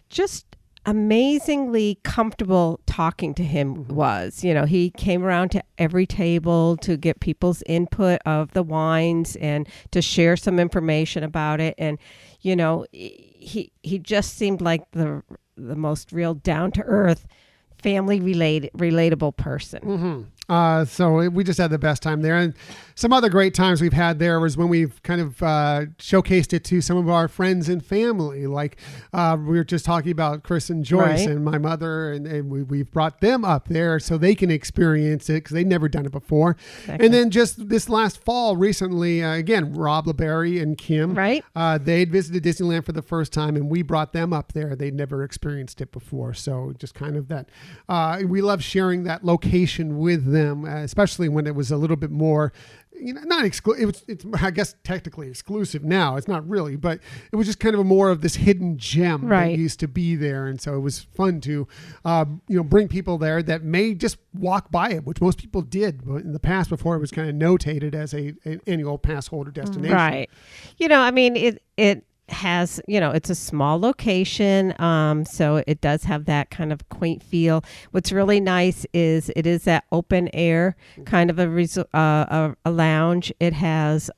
[SPEAKER 2] just amazingly comfortable talking to him was. He came around to every table to get people's input of the wines and to share some information about it. And, he just seemed like the most real down-to-earth, family relatable person.
[SPEAKER 1] So we just had the best time there. And some other great times we've had there was when we've kind of showcased it to some of our friends and family. Like we were just talking about Chris and Joyce and my mother, and we've brought them up there so they can experience it because they'd never done it before. Exactly. And then just this last fall recently, again, Rob LeBerry and Kim, they'd visited Disneyland for the first time, and we brought them up there. They'd never experienced it before. So just kind of that, we love sharing that location with them. Especially when it was a little bit more, not exclusive. It's I guess technically exclusive now. It's not really, but it was just kind of more of this hidden gem that used to be there, and so it was fun to, bring people there that may just walk by it, which most people did in the past before it was kind of notated as an annual pass holder destination.
[SPEAKER 2] Right. It has, it's a small location, so it does have that kind of quaint feel. What's really nice is it is that open air kind of a lounge. It has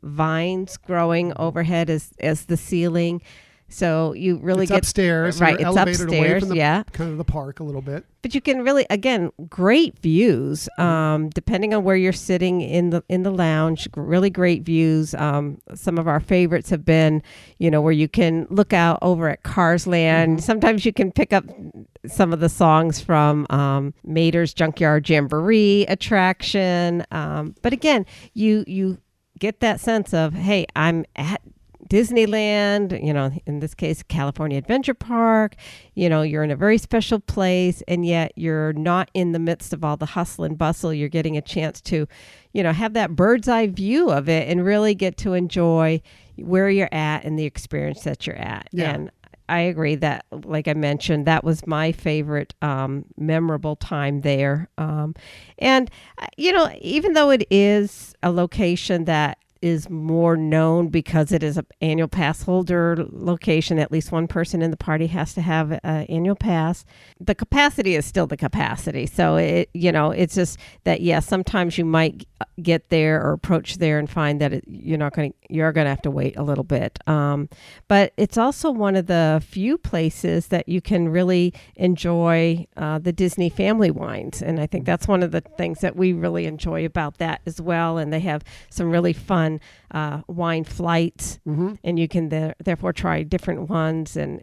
[SPEAKER 2] vines growing overhead as the ceiling. So you really
[SPEAKER 1] it's upstairs,
[SPEAKER 2] right. It's
[SPEAKER 1] elevated
[SPEAKER 2] upstairs,
[SPEAKER 1] away from the, kind of the park a little bit.
[SPEAKER 2] But you can really, again, great views. Depending on where you're sitting in the lounge, really great views. Some of our favorites have been, where you can look out over at Cars Land. Sometimes you can pick up some of the songs from Mater's Junkyard Jamboree attraction. But again, you get that sense of, hey, I'm at Disneyland, in this case, California Adventure Park, you're in a very special place, and yet you're not in the midst of all the hustle and bustle. You're getting a chance to, have that bird's eye view of it and really get to enjoy where you're at and the experience that you're at.
[SPEAKER 1] Yeah.
[SPEAKER 2] And I agree that, like I mentioned, that was my favorite memorable time there. And, even though it is a location that is more known because it is an annual pass holder location, at least one person in the party has to have an annual pass. The capacity is still the capacity. So it's just that, yes, sometimes you might get there or approach there and find that you're going to have to wait a little bit. But it's also one of the few places that you can really enjoy the Disney family wines. And I think that's one of the things that we really enjoy about that as well. And they have some really fun wine flights, and you can therefore try different ones, and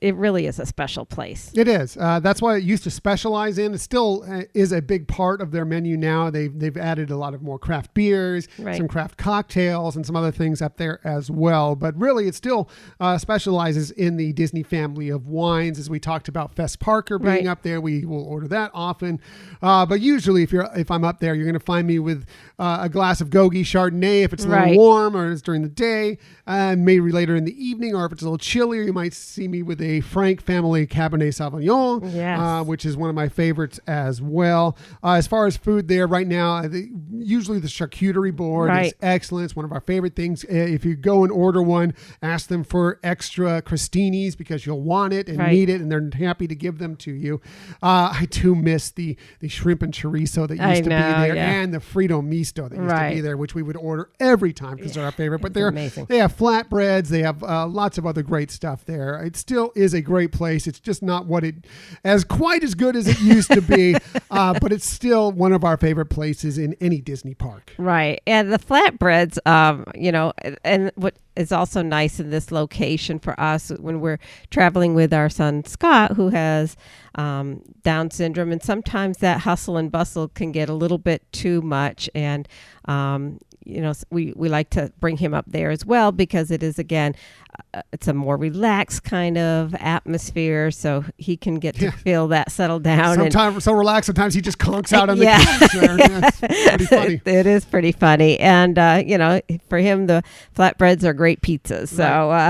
[SPEAKER 2] it really is a special place.
[SPEAKER 1] It is. That's what it used to specialize in. It still is a big part of their menu now. They've added a lot of more craft beers, some craft cocktails, and some other things up there as well. But really, it still specializes in the Disney family of wines. As we talked about Fest Parker being up there, we will order that often. But usually, if I'm up there, you're going to find me with a glass of Gogi Chardonnay if it's a little warm, or it's during the day. Maybe later in the evening, or if it's a little chillier, you might see me with a Frank family Cabernet Sauvignon, which is one of my favorites as well. As far as food there right now, usually the charcuterie board is excellent. It's one of our favorite things. If you go and order one, ask them for extra crostinis because you'll want it and need it, and they're happy to give them to you. I do miss the shrimp and chorizo that used to be there, and the Frito Misto that used to be there, which we would order every time because they're our favorite. But they have flatbreads. They have lots of other great stuff there. It still is a great place. It's just not quite as good as it used to be, but it's still one of our favorite places in any Disney park. Right.
[SPEAKER 2] And the flatbreads, and what is also nice in this location for us when we're traveling with our son Scott, who has Down syndrome, and sometimes that hustle and bustle can get a little bit too much, and we like to bring him up there as well because it is, again, it's a more relaxed kind of atmosphere, so he can get to feel that settle down.
[SPEAKER 1] Sometimes so relaxed, sometimes he just conks out on the couch there. It's pretty funny.
[SPEAKER 2] It is pretty funny. And, for him, the flatbreads are great pizzas. So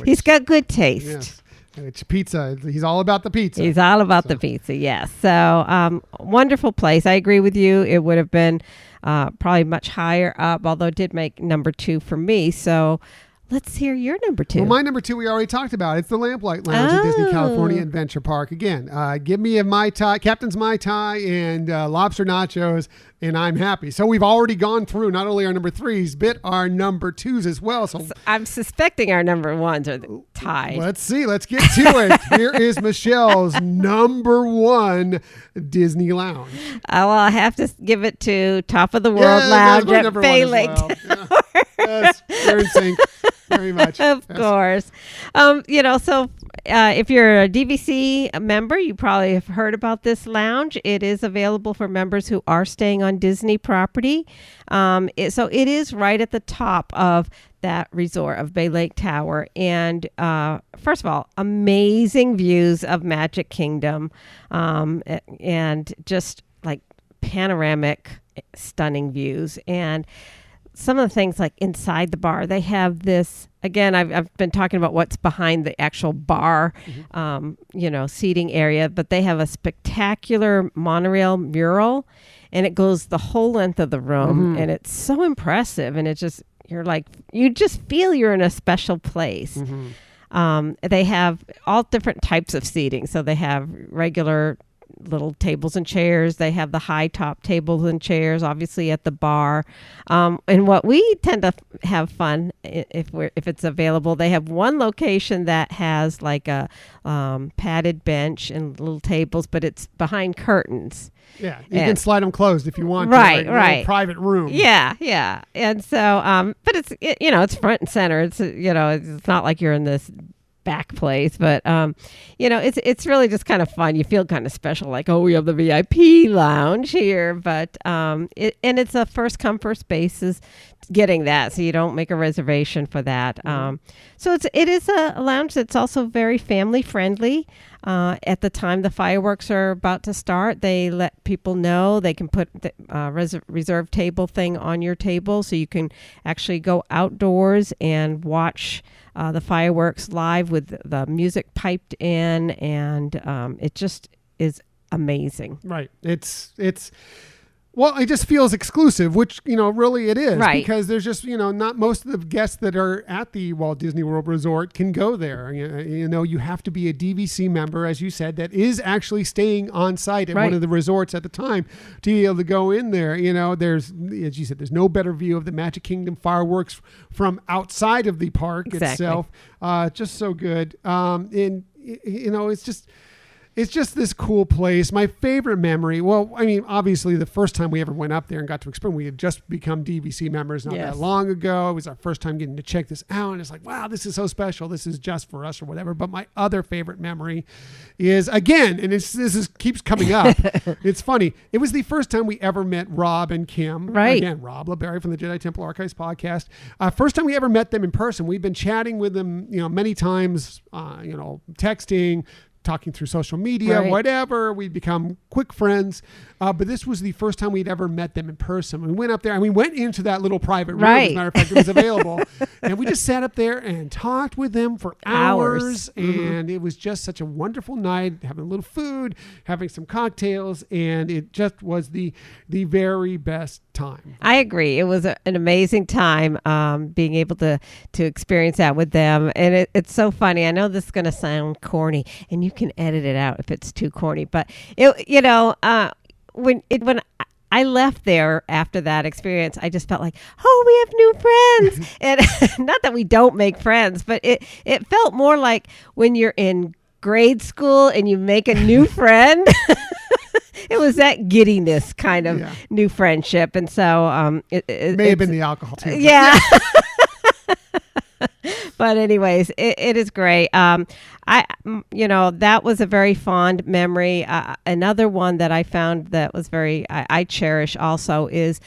[SPEAKER 2] he's got good taste.
[SPEAKER 1] Yes. It's pizza. He's all about the pizza.
[SPEAKER 2] He's all about the pizza, yes. So wonderful place. I agree with you. It would have been probably much higher up, although it did make number 2 for me. So let's hear your number 2.
[SPEAKER 1] Well, my number 2 we already talked about. It's the Lamplight Lounge at Disney California Adventure Park. Again, give me a Mai Tai, Captain's Mai Tai, and lobster nachos, and I'm happy. So we've already gone through not only our number 3s, but our number 2s as well. So
[SPEAKER 2] I'm suspecting our number 1s are tied.
[SPEAKER 1] Let's see. Let's get to it. Here is Michelle's number 1 Disney Lounge.
[SPEAKER 2] Well, I have to give it to Top of the World Lounge at Bay Lake.
[SPEAKER 1] Well. Yes, you're in sync. Very much.
[SPEAKER 2] Of course. So if you're a DVC member, you probably have heard about this lounge. It is available for members who are staying on Disney property. So it is right at the top of that resort of Bay Lake Tower. And first of all, amazing views of Magic Kingdom, and just like panoramic, stunning views. And some of the things like inside the bar, they have this, again, I've been talking about what's behind the actual bar, seating area, but they have a spectacular monorail mural, and it goes the whole length of the room, and it's so impressive, and you just feel you're in a special place. They have all different types of seating. So they have regular little tables and chairs. They have the high top tables and chairs, obviously at the bar. And what we tend to have fun if it's available. They have one location that has like a padded bench and little tables, but it's behind curtains.
[SPEAKER 1] Yeah, you can slide them closed if you want.
[SPEAKER 2] Right.
[SPEAKER 1] A private room.
[SPEAKER 2] Yeah. And so, but it's front and center. It's not like you're in this back place, but it's really just kind of fun. You feel kind of special, like, oh, we have the VIP lounge here, but it's a first come first basis getting that, so you don't make a reservation for that. So it is a lounge that's also very family friendly. At the time the fireworks are about to start, they let people know. They can put the reserve table thing on your table, so you can actually go outdoors and watch the fireworks live with the music piped in, and it just is amazing.
[SPEAKER 1] Right. Well, it just feels exclusive, which, really it is.
[SPEAKER 2] Right.
[SPEAKER 1] Because there's just, not most of the guests that are at the Walt Disney World Resort can go there. You have to be a DVC member, as you said, that is actually staying on site at one of the resorts at the time to be able to go in there. There's, as you said, there's no better view of the Magic Kingdom fireworks from outside of the park itself. Just so good. And, it's just this cool place. My favorite memory, obviously the first time we ever went up there and got to experience, we had just become DVC members not that long ago. It was our first time getting to check this out. And it's like, wow, this is so special. This is just for us or whatever. But my other favorite memory is, again, and keeps coming up. It's funny. It was the first time we ever met Rob and Kim.
[SPEAKER 2] Right.
[SPEAKER 1] Again, Rob LeBerry from the Jedi Temple Archives podcast. First time we ever met them in person. We've been chatting with them, many times, texting, talking through social media, whatever. We'd become quick friends. But this was the first time we'd ever met them in person. We went up there and we went into that little private room. As a matter of fact, it was available. And we just sat up there and talked with them for hours. And it was just such a wonderful night, having a little food, having some cocktails. And it just was the very best time.
[SPEAKER 2] I agree. It was an amazing time being able to experience that with them. And it's so funny. I know this is going to sound corny, and you can edit it out if it's too corny. But, when I left there after that experience, I just felt like, oh, we have new friends. And not that we don't make friends, but it felt more like when you're in grade school and you make a new friend. It was that giddiness kind of new friendship. And so it
[SPEAKER 1] may have been the alcohol too.
[SPEAKER 2] Yeah. But anyways, it is great. That was a very fond memory. Another one that I found that was I cherish also is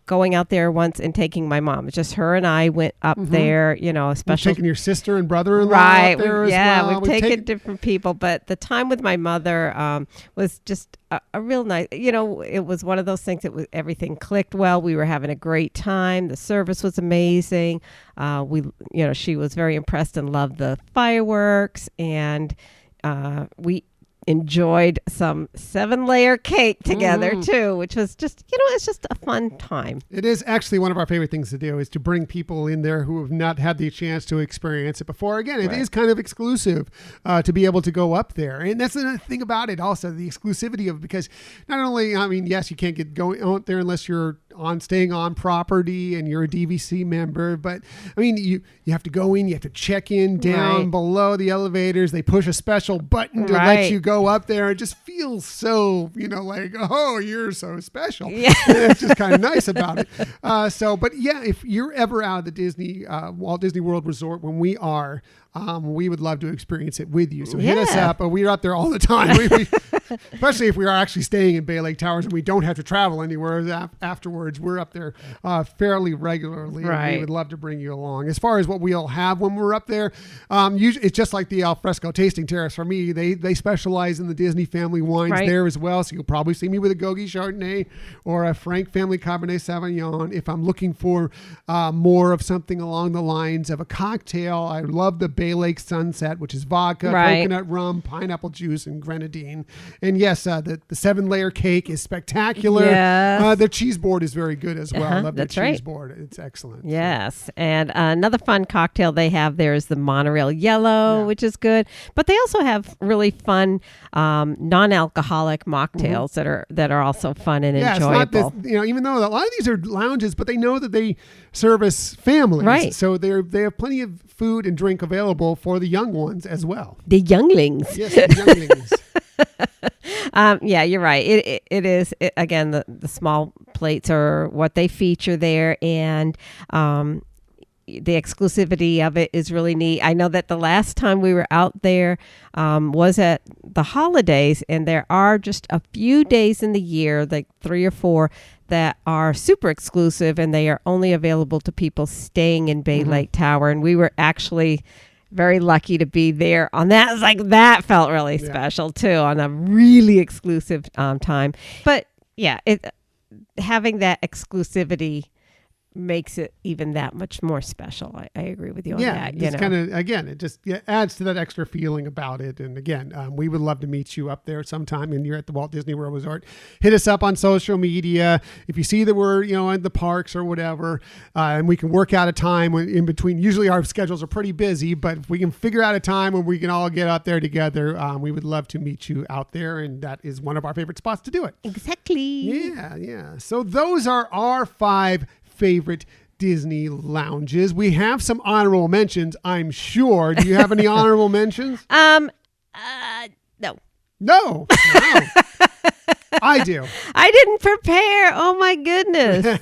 [SPEAKER 2] going out there once and taking my mom. Just her and I went up there, especially.
[SPEAKER 1] You've taken your sister and brother-in-law
[SPEAKER 2] right,
[SPEAKER 1] out there as well.
[SPEAKER 2] We've taken different people. But the time with my mother was just a real nice, it was one of those things that everything clicked well. We were having a great time. The service was amazing. She was very impressed and loved the fireworks, and we enjoyed some 7-layer cake together too, which was just, it's just a fun time.
[SPEAKER 1] It is actually one of our favorite things to do, is to bring people in there who have not had the chance to experience it before. Again, it is kind of exclusive to be able to go up there. And that's another thing about it also, the exclusivity of it, because not only, yes, you can't get going out there unless you're staying on property and you're a DVC member, but you have to go in, you have to check in down below the elevators. They push a special button to let you go up there. It just feels so, like, oh, you're so special. Yeah. It's just kind of nice about it. If you're ever out of the Walt Disney World Resort when we are, we would love to experience it with you. So hit us up. We're out there all the time. Especially if we are actually staying in Bay Lake Towers and we don't have to travel anywhere afterwards. We're up there fairly regularly. And we would love to bring you along. As far as what we'll have when we're up there, usually it's just like the alfresco tasting terrace for me. They specialize in the Disney family wines there as well. So you'll probably see me with a Gogi Chardonnay or a Frank family Cabernet Sauvignon. If I'm looking for more of something along the lines of a cocktail, I love the Bay Lake Sunset, which is vodka, coconut rum, pineapple juice, and grenadine. And yes, the 7-layer cake is spectacular. Yes. The cheese board is very good as well. I love the cheese board. It's excellent.
[SPEAKER 2] Yes. So. And another fun cocktail they have there is the Monorail Yellow, which is good. But they also have really fun non-alcoholic mocktails that are also fun and enjoyable.
[SPEAKER 1] It's not this, even though a lot of these are lounges, but they know that they service families. Right. So they have plenty of food and drink available for the young ones as well.
[SPEAKER 2] The younglings.
[SPEAKER 1] Yes, the younglings.
[SPEAKER 2] You're right. It is, again, the small plates are what they feature there, and the exclusivity of it is really neat. I know that the last time we were out there was at the holidays, and there are just a few days in the year, like 3 or 4, that are super exclusive, and they are only available to people staying in Bay Lake Tower. And we were actually very lucky to be there on that. It's like that felt really special too, on a really exclusive time. But yeah, having that exclusivity makes it even that much more special. I agree with you on that.
[SPEAKER 1] It's kind of, again, it just adds to that extra feeling about it. And again, we would love to meet you up there sometime, and you're at the Walt Disney World Resort. Hit us up on social media. If you see that we're, in the parks or whatever, and we can work out a time in between. Usually our schedules are pretty busy, but if we can figure out a time when we can all get up there together, we would love to meet you out there. And that is one of our favorite spots to do it.
[SPEAKER 2] Exactly.
[SPEAKER 1] Yeah. So those are our 5 favorite Disney lounges. We have some honorable mentions, I'm sure. Do you have any honorable mentions?
[SPEAKER 2] No.
[SPEAKER 1] No. I do.
[SPEAKER 2] I didn't prepare. Oh my goodness.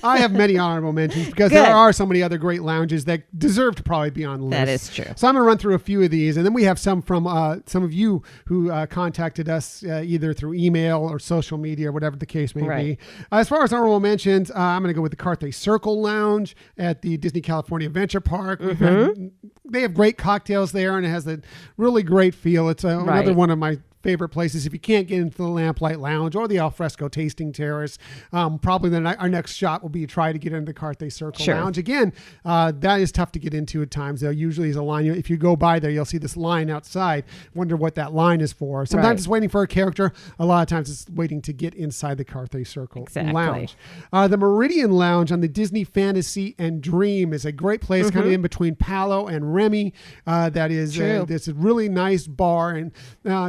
[SPEAKER 1] I have many honorable mentions because there are so many other great lounges that deserve to probably be on the list.
[SPEAKER 2] That is true.
[SPEAKER 1] So I'm going to run through a few of these, and then we have some from some of you who contacted us either through email or social media or whatever the case may be. As far as honorable mentions, I'm going to go with the Carthay Circle Lounge at the Disney California Adventure Park. They have great cocktails there, and it has a really great feel. It's another one of my favorite places. If you can't get into the Lamplight Lounge or the Alfresco Tasting Terrace, probably our next shot will be to try to get into the Carthay Circle Lounge. Again, that is tough to get into at times. There usually is a line. If you go by there, you'll see this line outside. Wonder what that line is for. Sometimes it's waiting for a character. A lot of times it's waiting to get inside the Carthay Circle Lounge. The Meridian Lounge on the Disney Fantasy and Dream is a great place, kind of in between Palo and Remy. That is it's a really nice bar and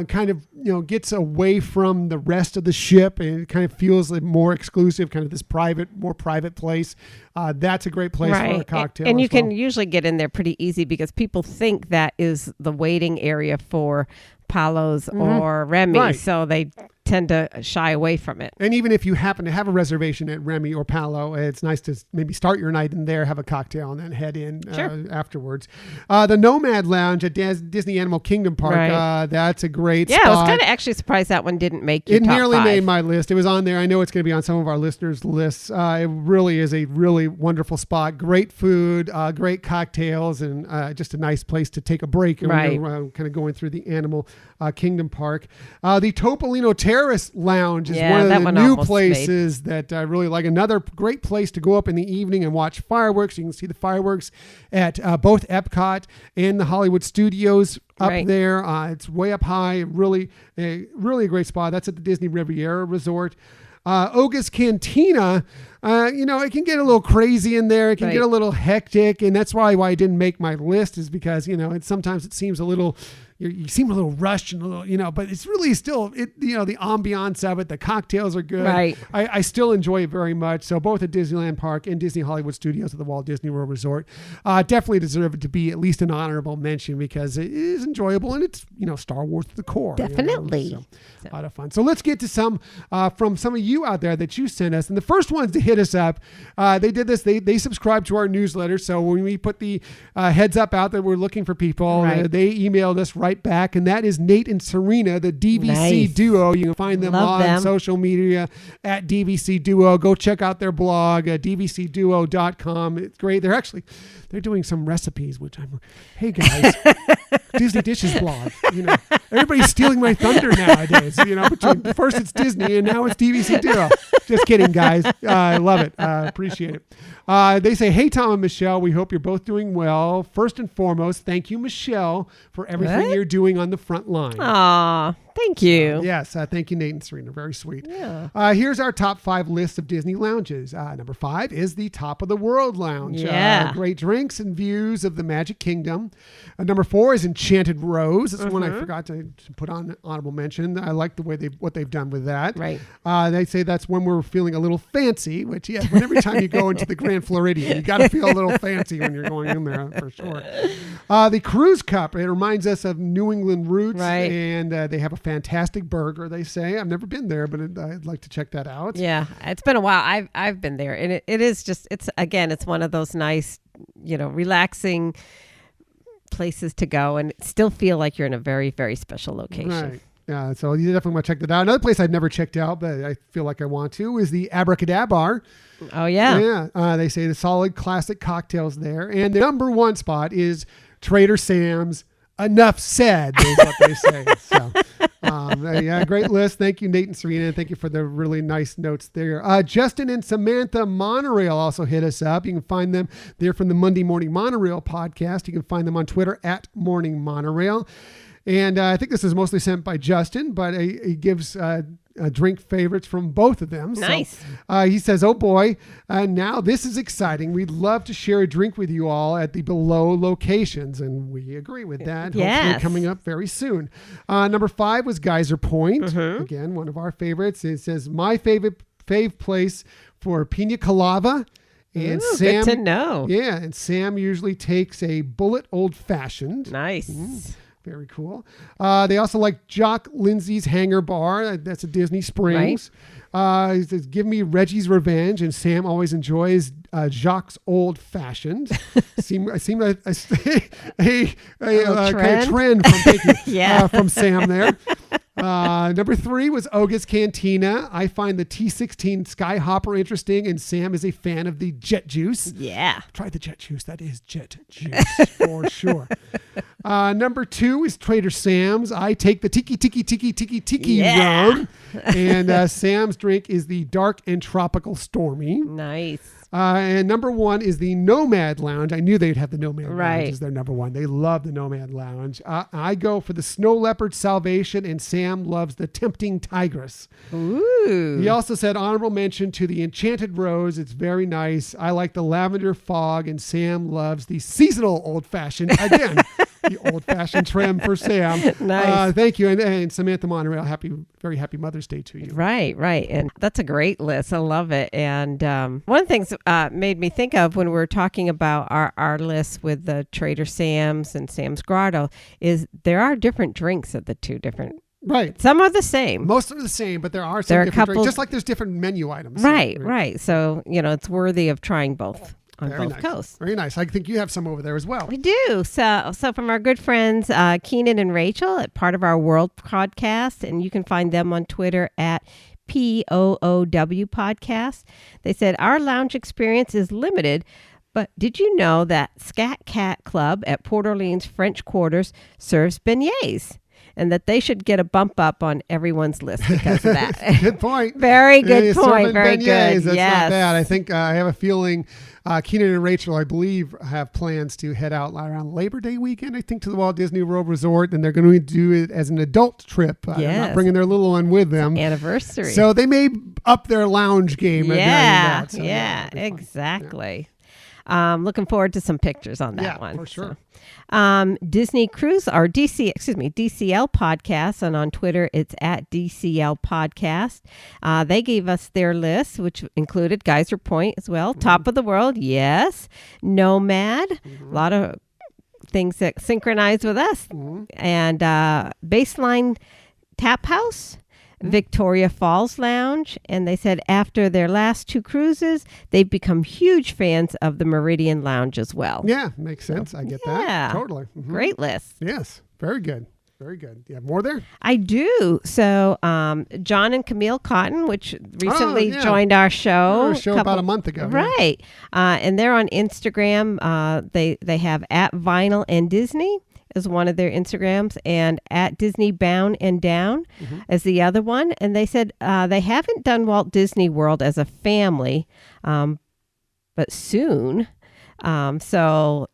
[SPEAKER 1] kind of gets away from the rest of the ship, and it kind of feels like more exclusive, kind of this more private place. That's a great place for a cocktail.
[SPEAKER 2] And you can usually get in there pretty easy because people think that is the waiting area for Palos or Remy, so they tend to shy away from it.
[SPEAKER 1] And even if you happen to have a reservation at Remy or Palo, it's nice to maybe start your night in there, have a cocktail, and then head in afterwards. The Nomad Lounge at Disney Animal Kingdom Park, that's a great spot.
[SPEAKER 2] Yeah, I was kind of actually surprised that one didn't make your top 5.
[SPEAKER 1] It nearly made my list. It was on there. I know it's going to be on some of our listeners' lists. It really is a really wonderful spot. Great food, great cocktails, and just a nice place to take a break when you're kind of going through the Animal Kingdom Park. The Topolino Terrace Lounge is one of the new places that I really like. Another great place to go up in the evening and watch fireworks. You can see the fireworks at both Epcot and the Hollywood Studios up there. It's way up high. Really a great spot. That's at the Disney Riviera Resort. Oga's Cantina, it can get a little crazy in there. It can get a little hectic, and that's why I didn't make my list, is because sometimes it seems a little. You seem a little rushed and a little, but it's really still, the ambiance of it, the cocktails are good.
[SPEAKER 2] Right.
[SPEAKER 1] I still enjoy it very much. So both at Disneyland Park and Disney Hollywood Studios at the Walt Disney World Resort definitely deserve it to be at least an honorable mention because it is enjoyable and it's, Star Wars to the core.
[SPEAKER 2] Definitely.
[SPEAKER 1] So, a lot of fun. So let's get to some from some of you out there that you sent us. And the first ones to hit us up, they did this. They subscribed to our newsletter. So when we put the heads up out that we're looking for people, they emailed us right back, and that is Nate and Serena, the DVC duo. You can find them on social media at DVC Duo. Go check out their blog at dvcduo.com. It's great. They're doing some recipes, which hey guys, Disney Dishes blog. Everybody's stealing my thunder nowadays. Between first it's Disney and now it's DVC Duo. Just kidding, guys. I love it. Appreciate it. They say, hey, Tom and Michelle, we hope you're both doing well. First and foremost, thank you, Michelle, for everything you're doing on the front line.
[SPEAKER 2] Aw, thank you.
[SPEAKER 1] Yes, thank you, Nate and Serena. Very sweet. Yeah. Here's our top 5 list of Disney lounges. Number 5 is the Top of the World Lounge.
[SPEAKER 2] Yeah.
[SPEAKER 1] Great drinks and views of the Magic Kingdom. Number 4 is Enchanted Rose. That's one I forgot to put on honorable mention. I like the way what they've done with that.
[SPEAKER 2] Right.
[SPEAKER 1] They say that's when we're feeling a little fancy, which every time you go into the Grand Floridian, you got to feel a little fancy when you're going in there for sure. The Cruise Cup, it reminds us of New England roots, and they have a fantastic burger, they say. I've never been there, but I'd like to check that out.
[SPEAKER 2] Yeah, it's been a while. I've been there, and it is just, it's one of those nice, relaxing places to go and still feel like you're in a very, very special location.
[SPEAKER 1] Right. Yeah, so you definitely want to check that out. Another place I've never checked out, but I feel like I want to, is the Abracadabra.
[SPEAKER 2] Oh, yeah.
[SPEAKER 1] Yeah. They say the solid classic cocktails there. And the number 1 spot is Trader Sam's. Enough said is what they say. So, yeah, great list. Thank you, Nate and Serena. Thank you for the really nice notes there. Justin and Samantha Monorail also hit us up. You can find them. They're from the Monday Morning Monorail podcast. You can find them on Twitter at Morning Monorail. And I think this is mostly sent by Justin, but he gives drink favorites from both of them.
[SPEAKER 2] Nice.
[SPEAKER 1] So, he says, oh boy, now this is exciting. We'd love to share a drink with you all at the below locations. And we agree with that.
[SPEAKER 2] Yes.
[SPEAKER 1] Hopefully coming up very soon. Number 5 was Geyser Point.
[SPEAKER 2] Mm-hmm.
[SPEAKER 1] Again, one of our favorites. It says, my fave place for pina colada. And
[SPEAKER 2] Ooh,
[SPEAKER 1] Sam,
[SPEAKER 2] good to know.
[SPEAKER 1] Yeah, and Sam usually takes a Bullet Old Fashioned.
[SPEAKER 2] Nice.
[SPEAKER 1] Very cool. They also like Jock Lindsay's Hangar Bar. That's at Disney Springs. He says, give me Reggie's Revenge. And Sam always enjoys Jacques Old Fashioned. I seem a trend from, thank you,
[SPEAKER 2] Yeah.
[SPEAKER 1] From Sam there. Number 3 was Oga's Cantina. I find the T16 Skyhopper interesting, and Sam is a fan of the Jet Juice.
[SPEAKER 2] Yeah.
[SPEAKER 1] Try the Jet Juice. That is Jet Juice for sure. Number 2 is Trader Sam's. I take the Tiki rum. And Sam's drink is the Dark and Tropical Stormy.
[SPEAKER 2] Nice.
[SPEAKER 1] And number 1 is the Nomad Lounge. I knew they'd have the Nomad
[SPEAKER 2] Right.
[SPEAKER 1] Lounge as their number 1. They love the Nomad Lounge. I go for the Snow Leopard Salvation, and Sam loves the Tempting Tigress.
[SPEAKER 2] Ooh.
[SPEAKER 1] He also said honorable mention to the Enchanted Rose. It's very nice. I like the Lavender Fog, and Sam loves the Seasonal Old Fashioned. Again, the Old Fashioned trim for Sam.
[SPEAKER 2] Nice.
[SPEAKER 1] Thank you. And Samantha Monorail, very happy Mother's Day to you.
[SPEAKER 2] Right. And that's a great list. I love it. And one of the things made me think of when we were talking about our list with the Trader Sam's and Sam's Grotto is there are different drinks at the two different.
[SPEAKER 1] Right.
[SPEAKER 2] Some are the same.
[SPEAKER 1] Most are the same, but there are some
[SPEAKER 2] There are
[SPEAKER 1] different
[SPEAKER 2] couples-
[SPEAKER 1] drinks, just like there's different menu items.
[SPEAKER 2] Right. So, it's worthy of trying both on
[SPEAKER 1] Very
[SPEAKER 2] both
[SPEAKER 1] nice.
[SPEAKER 2] coasts.
[SPEAKER 1] Very nice. I think you have some over there as well.
[SPEAKER 2] We do. So from our good friends, Keenan and Rachel, at Part of Our World podcast, and you can find them on Twitter at POOW podcast. They said, our lounge experience is limited, but did you know that Scat Cat Club at Port Orleans French Quarters serves beignets? And that they should get a bump up on everyone's list because of that.
[SPEAKER 1] Good point.
[SPEAKER 2] Very good
[SPEAKER 1] Yeah,
[SPEAKER 2] point.
[SPEAKER 1] serving
[SPEAKER 2] Very
[SPEAKER 1] beignets,
[SPEAKER 2] good.
[SPEAKER 1] That's
[SPEAKER 2] Yes.
[SPEAKER 1] not bad. I think I have a feeling Keenan and Rachel, I believe, have plans to head out around Labor Day weekend, I think, to the Walt Disney World Resort. And they're going to do it as an adult trip. They're
[SPEAKER 2] Yes.
[SPEAKER 1] not bringing their little one with them.
[SPEAKER 2] Anniversary.
[SPEAKER 1] So they may up their lounge game.
[SPEAKER 2] Yeah,
[SPEAKER 1] That, so
[SPEAKER 2] yeah,
[SPEAKER 1] it'll be fun.
[SPEAKER 2] exactly. Looking forward to some pictures on that
[SPEAKER 1] Yeah,
[SPEAKER 2] one.
[SPEAKER 1] for sure.
[SPEAKER 2] Disney Cruise, or DCL podcast, and on Twitter it's at DCL podcast. They gave us their list, which included Geyser Point as well.
[SPEAKER 1] Mm-hmm.
[SPEAKER 2] Top of the World, yes. Nomad, a lot of things that synchronize with us.
[SPEAKER 1] Mm-hmm.
[SPEAKER 2] And Baseline Tap House, Victoria Falls Lounge, and they said after their last 2 cruises, they've become huge fans of the Meridian Lounge as well.
[SPEAKER 1] Yeah, makes sense. I get
[SPEAKER 2] Yeah.
[SPEAKER 1] that. Totally. Mhm.
[SPEAKER 2] Great list.
[SPEAKER 1] Yes. Very good. Very good. You have more there?
[SPEAKER 2] I do. So John and Camille Cotton, which recently
[SPEAKER 1] yeah.
[SPEAKER 2] joined our show.
[SPEAKER 1] Our show about a month ago. yeah.
[SPEAKER 2] Right. And they're on Instagram. They have at Vinyl and Disney is one of their Instagrams, and at Disney Bound and Down as the other one. And they said they haven't done Walt Disney World as a family, but soon. So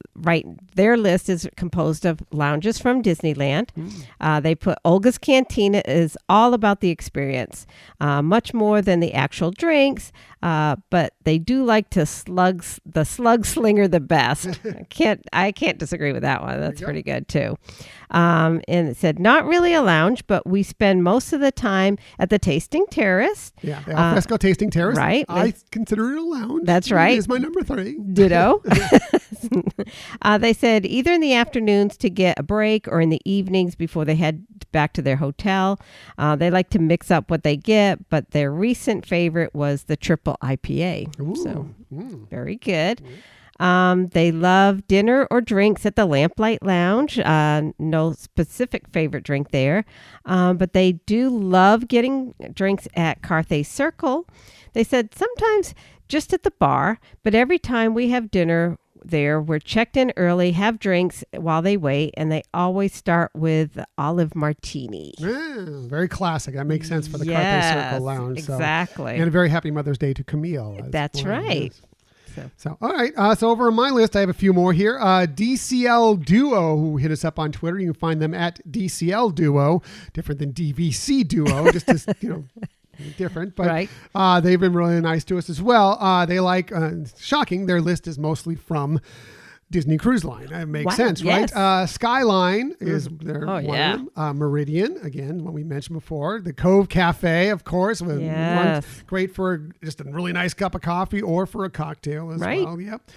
[SPEAKER 2] their list is composed of lounges from Disneyland. They put Olga's Cantina is all about the experience, much more than the actual drinks. But they do like to the slug slinger the best. I can't disagree with that one. That's pretty good too. And it said not really a lounge, but we spend most of the time at the Tasting Terrace.
[SPEAKER 1] Yeah, the Alfresco Tasting Terrace.
[SPEAKER 2] right.
[SPEAKER 1] I consider it a lounge.
[SPEAKER 2] That's right.
[SPEAKER 1] It is my number 3.
[SPEAKER 2] Ditto. They said either in the afternoons to get a break or in the evenings before they head back to their hotel. They like to mix up what they get, but their recent favorite was the triple IPA.
[SPEAKER 1] Ooh.
[SPEAKER 2] So very good. They love dinner or drinks at the Lamplight Lounge. No specific favorite drink there, but they do love getting drinks at Carthay Circle. They said sometimes just at the bar, but every time we have dinner there. We're checked in early, have drinks while they wait, and they always start with olive martini.
[SPEAKER 1] Very classic. That makes sense for the
[SPEAKER 2] Yes,
[SPEAKER 1] Carthay Circle Lounge.
[SPEAKER 2] exactly.
[SPEAKER 1] And a very happy Mother's Day to Camille.
[SPEAKER 2] That's right.
[SPEAKER 1] So, all right. So over on my list, I have a few more here. DCL Duo, who hit us up on Twitter. You can find them at DCL Duo, different than DVC Duo, just as, different. But
[SPEAKER 2] right.
[SPEAKER 1] They've been really nice to us as well. They like, shocking, their list is mostly from Disney Cruise Line. That makes sense,
[SPEAKER 2] yes.
[SPEAKER 1] right? Skyline is their one
[SPEAKER 2] yeah.
[SPEAKER 1] of them. Meridian, again, what we mentioned before. The Cove Cafe, of course, with
[SPEAKER 2] Yes.
[SPEAKER 1] great for just a really nice cup of coffee or for a cocktail as
[SPEAKER 2] Right.
[SPEAKER 1] well. Yep.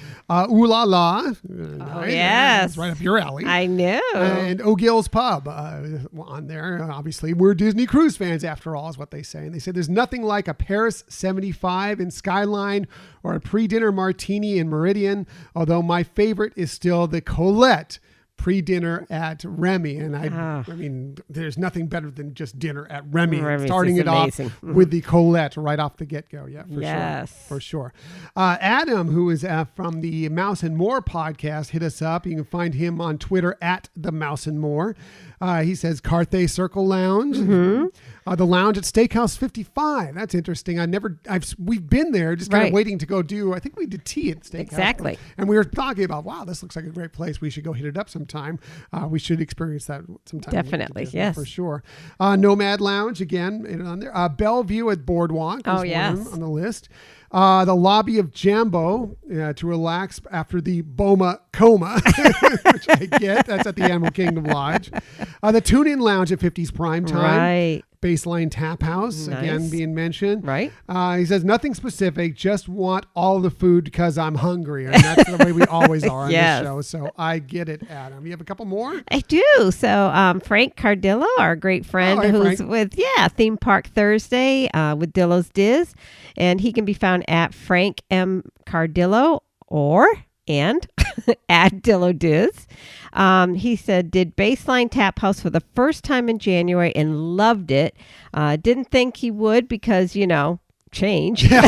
[SPEAKER 1] Ooh La La. Nice.
[SPEAKER 2] yes.
[SPEAKER 1] It's right up your alley.
[SPEAKER 2] I know.
[SPEAKER 1] And O'Gill's Pub on there. Obviously, we're Disney Cruise fans after all, is what they say. And they say there's nothing like a Paris 75 in Skyline or a pre-dinner martini in Meridian, although my favorite is still the Colette pre-dinner at Remy. And I mean, there's nothing better than just dinner at Remy.
[SPEAKER 2] Remy's
[SPEAKER 1] Starting it
[SPEAKER 2] amazing.
[SPEAKER 1] off with the Colette right off the get-go. Yeah, for
[SPEAKER 2] Yes.
[SPEAKER 1] sure. For sure. Adam, who is from the Mouse and More podcast, hit us up. You can find him on Twitter at the Mouse and More. He says Carthay Circle Lounge.
[SPEAKER 2] Mm-hmm.
[SPEAKER 1] The lounge at Steakhouse 55. That's interesting. We've been there just kind
[SPEAKER 2] Right.
[SPEAKER 1] of waiting to go do, I think we did tea at Steakhouse.
[SPEAKER 2] Exactly.
[SPEAKER 1] And we were talking about, wow, this looks like a great place. We should go hit it up sometime. We should experience that sometime.
[SPEAKER 2] Definitely, yes.
[SPEAKER 1] For sure. Nomad Lounge, again, on there. Bellevue at Boardwalk is one
[SPEAKER 2] yes.
[SPEAKER 1] of them on the list. The lobby of Jambo to relax after the Boma Coma, which I get. That's at the Animal Kingdom Lodge. The Tune-In Lounge at 50s Prime Time.
[SPEAKER 2] Right.
[SPEAKER 1] Baseline Tap House, again,
[SPEAKER 2] Nice.
[SPEAKER 1] being mentioned.
[SPEAKER 2] Right.
[SPEAKER 1] He says, nothing specific, just want all the food because I'm hungry. And that's the way we always are on
[SPEAKER 2] Yes.
[SPEAKER 1] this show. So I get it, Adam. You have a couple more?
[SPEAKER 2] I do. So Frank Cardillo, our great friend,
[SPEAKER 1] hey,
[SPEAKER 2] who's
[SPEAKER 1] Frank.
[SPEAKER 2] with Theme Park Thursday with Dillo's Diz, and he can be found at Frank M Cardillo and at Dillo Diz. He said did Baseline Tap House for the first time in January and loved it. Didn't think he would because change.
[SPEAKER 1] Yeah.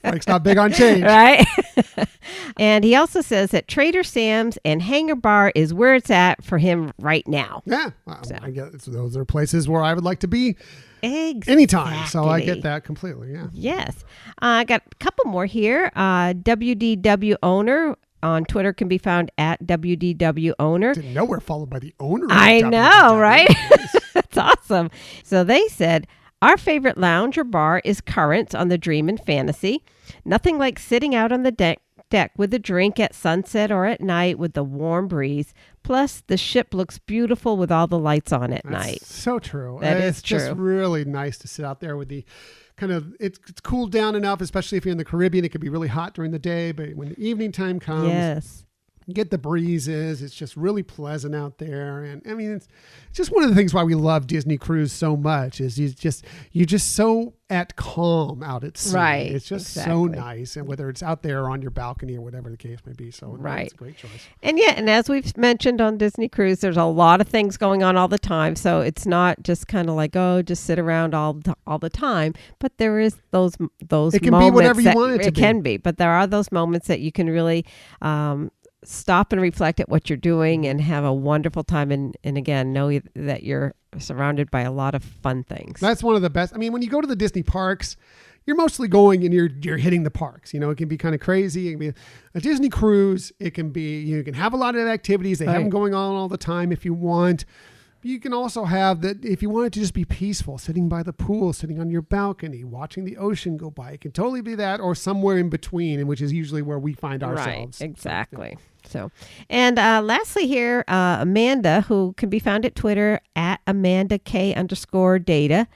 [SPEAKER 1] Frank's not big on change.
[SPEAKER 2] Right. And he also says that Trader Sam's and Hangar Bar is where it's at for him right now.
[SPEAKER 1] Yeah. I guess those are places where I would like to be
[SPEAKER 2] Exactly.
[SPEAKER 1] anytime. So I get that completely. Yeah.
[SPEAKER 2] Yes. I got a couple more here. WDW Owner on Twitter can be found at WDW Owner.
[SPEAKER 1] Didn't know we're followed by the owner. Of
[SPEAKER 2] I know,
[SPEAKER 1] WDW.
[SPEAKER 2] right? That's awesome. So they said, our favorite lounge or bar is Currents on the Dream and Fantasy. Nothing like sitting out on the deck with a drink at sunset or at night with the warm breeze. Plus, the ship looks beautiful with all the lights on at night.
[SPEAKER 1] So true.
[SPEAKER 2] That is
[SPEAKER 1] It's just
[SPEAKER 2] true.
[SPEAKER 1] really nice to sit out there with the kind of, it's cooled down enough, especially if you're in the Caribbean. It could be really hot during the day, but when the evening time comes,
[SPEAKER 2] Yes.
[SPEAKER 1] you get the breezes. It's just really pleasant out there. And I mean, it's just one of the things why we love Disney Cruise so much is you're just so at calm out at sea.
[SPEAKER 2] Right,
[SPEAKER 1] It's just so
[SPEAKER 2] exactly.
[SPEAKER 1] nice. And whether it's out there or on your balcony or whatever the case may be. So
[SPEAKER 2] Right.
[SPEAKER 1] it's a great choice.
[SPEAKER 2] And as we've mentioned on Disney Cruise, there's a lot of things going on all the time. So it's not just kind of like, just sit around all the time. But there is those
[SPEAKER 1] It can
[SPEAKER 2] moments
[SPEAKER 1] be whatever you
[SPEAKER 2] that-
[SPEAKER 1] want it to be.
[SPEAKER 2] can be. But there are those moments that you can really stop and reflect at what you're doing and have a wonderful time. And again, know that you're surrounded by a lot of fun things.
[SPEAKER 1] That's one of the best. I mean, when you go to the Disney parks, you're mostly going and you're hitting the parks. It can be kind of crazy. It can be a Disney cruise. It can be, you can have a lot of activities. They have them going on all the time if you want. You can also have that if you want it to just be peaceful, sitting by the pool, sitting on your balcony, watching the ocean go by. It can totally be that or somewhere in between, which is usually where we find ourselves.
[SPEAKER 2] Right, exactly. So, and lastly here, Amanda, who can be found at Twitter at AmandaK_data.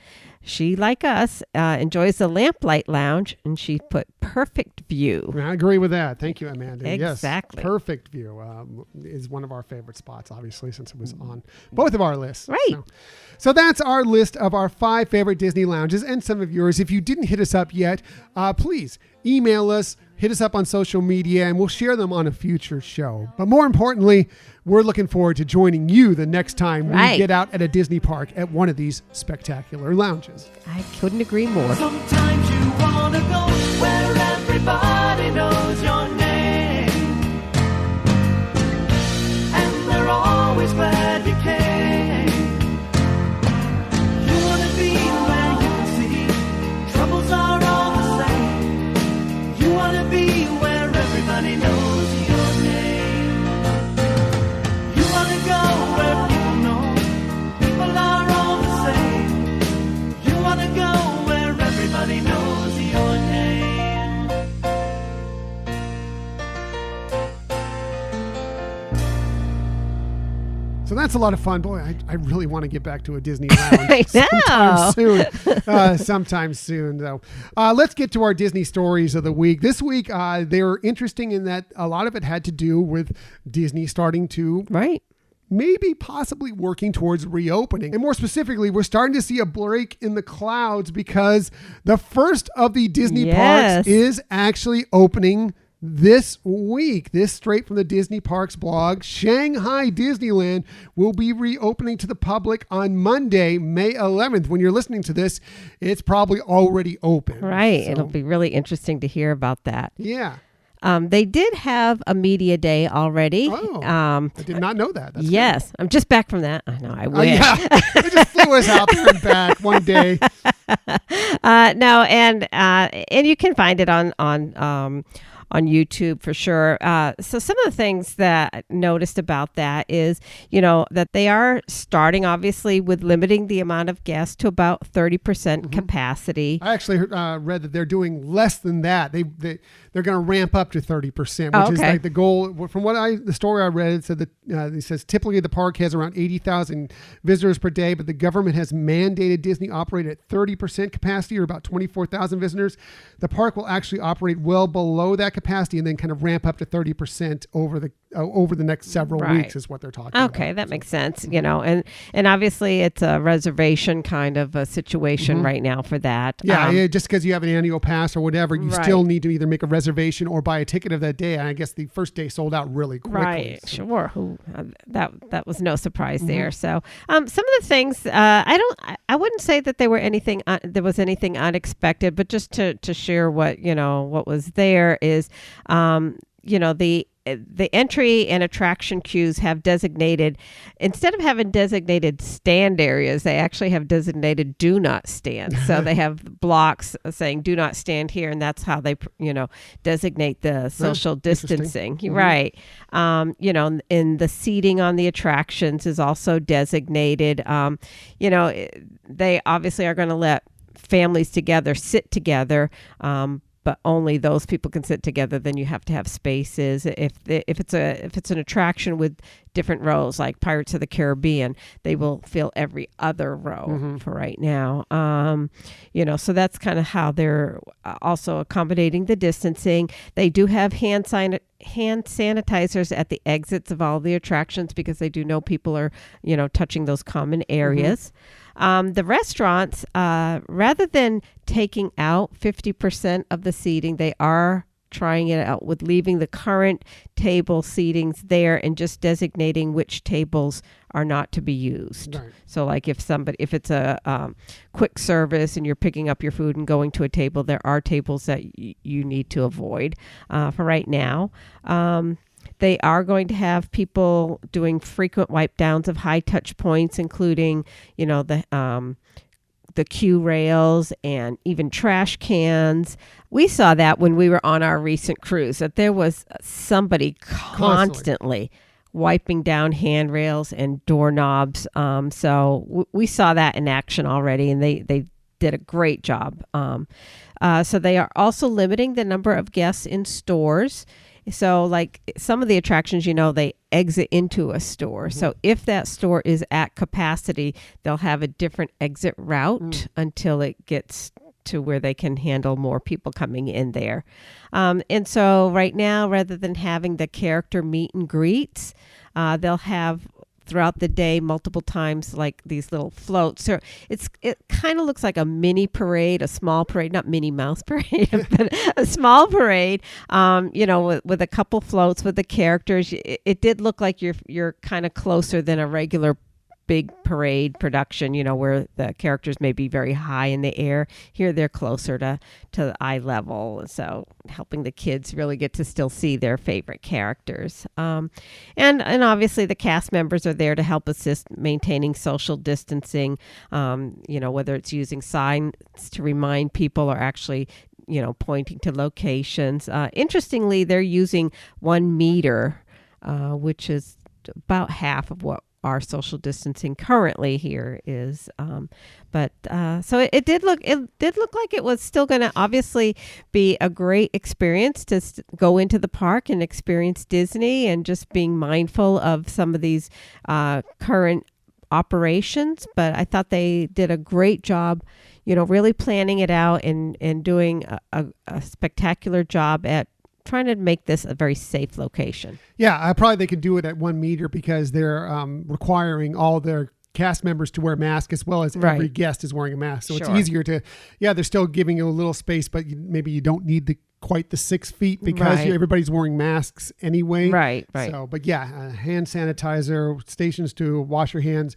[SPEAKER 2] She, like us, enjoys the Lamplight Lounge, and she put perfect view.
[SPEAKER 1] I agree with that. Thank you, Amanda.
[SPEAKER 2] Exactly.
[SPEAKER 1] Yes, perfect view is one of our favorite spots, obviously, since it was on both of our lists.
[SPEAKER 2] Right.
[SPEAKER 1] So that's our list of our 5 favorite Disney lounges and some of yours. If you didn't hit us up yet, please email us, hit us up on social media, and we'll share them on a future show. But more importantly, we're looking forward to joining you the next time we get out at a Disney park at one of these spectacular lounges.
[SPEAKER 2] I couldn't agree more.
[SPEAKER 3] Sometimes you wanna go where everybody knows your name.
[SPEAKER 1] that's a lot of fun. Boy, I really want to get back to a Disney lounge sometime soon, though. Let's get to our Disney stories of the week. This week, they were interesting in that a lot of it had to do with Disney starting to maybe possibly working towards reopening. And more specifically, we're starting to see a break in the clouds because the first of the Disney parks is actually opening this week. This straight from the Disney Parks blog. Shanghai Disneyland will be reopening to the public on Monday, May 11th. When you're listening to this, it's probably already open.
[SPEAKER 2] Right. So, it'll be really interesting to hear about that.
[SPEAKER 1] Yeah.
[SPEAKER 2] They did have a media day already.
[SPEAKER 1] Oh, I did not know that. That's
[SPEAKER 2] yes.
[SPEAKER 1] good.
[SPEAKER 2] I'm just back from that. I know. I wish.
[SPEAKER 1] They just flew us out there and back one day.
[SPEAKER 2] No, and you can find it on YouTube for sure. So some of the things that I noticed about that is, that they are starting obviously with limiting the amount of guests to about 30% capacity.
[SPEAKER 1] I actually read that they're doing less than that. They're going to ramp up to 30%, which is like the goal. From the story I read, it said that it says typically the park has around 80,000 visitors per day, but the government has mandated Disney operate at 30% capacity, or about 24,000 visitors. The park will actually operate well below that capacity and then kind of ramp up to 30% over the next several weeks is what they're talking about.
[SPEAKER 2] Okay, that makes sense. And obviously it's a reservation kind of a situation right now for that.
[SPEAKER 1] Yeah, just because you have an annual pass or whatever, you still need to either make a reservation or buy a ticket of that day. And I guess the first day sold out really quickly.
[SPEAKER 2] Right, sure. That was no surprise there. So some of the things I wouldn't say that there was anything unexpected, but just to share what was there is the entry and attraction queues have designated, instead of having designated stand areas, they actually have designated do not stand. So they have blocks saying do not stand here, and that's how they, designate the social distancing. Right. And the seating on the attractions is also designated. They obviously are going to let families together sit together, but only those people can sit together. Then you have to have spaces. If it's an attraction with different rows, like Pirates of the Caribbean, they will fill every other row for right now. So that's kind of how they're also accommodating the distancing. They do have hand sanitizers at the exits of all the attractions because they do know people are, touching those common areas. The restaurants, rather than taking out 50% of the seating, they are trying it out with leaving the current table seatings there and just designating which tables are not to be used. Right. So like if it's a quick service and you're picking up your food and going to a table, there are tables that you need to avoid for right now. They are going to have people doing frequent wipe downs of high touch points, including, the queue rails and even trash cans. We saw that when we were on our recent cruise, that there was somebody constantly wiping down handrails and doorknobs. So we saw that in action already, and they did a great job. So they are also limiting the number of guests in stores. So like some of the attractions, they exit into a store. So if that store is at capacity, they'll have a different exit route until it gets to where they can handle more people coming in there. And so right now, rather than having the character meet and greets, they'll have throughout the day multiple times, like these little floats. So it kind of looks like a mini parade, a small parade, not Minnie Mouse parade, but a small parade, with a couple floats with the characters. It did look like you're kind of closer than a regular big parade production, where the characters may be very high in the air. Here they're closer to eye level, so helping the kids really get to still see their favorite characters. And obviously the cast members are there to help assist maintaining social distancing, whether it's using signs to remind people or actually pointing to locations. Interestingly, they're using 1 meter, which is about half of what our social distancing currently here is. So it did look like it was still going to obviously be a great experience to go into the park and experience Disney, and just being mindful of some of these current operations. But I thought they did a great job, really planning it out and doing a spectacular job at trying to make this a very safe location.
[SPEAKER 1] Yeah, probably they could do it at 1 meter because they're requiring all their cast members to wear masks, as well as every guest is wearing a mask. So it's easier to, they're still giving you a little space, but maybe you don't need quite the 6 feet because everybody's wearing masks anyway.
[SPEAKER 2] Right.
[SPEAKER 1] So, but hand sanitizer, stations to wash your hands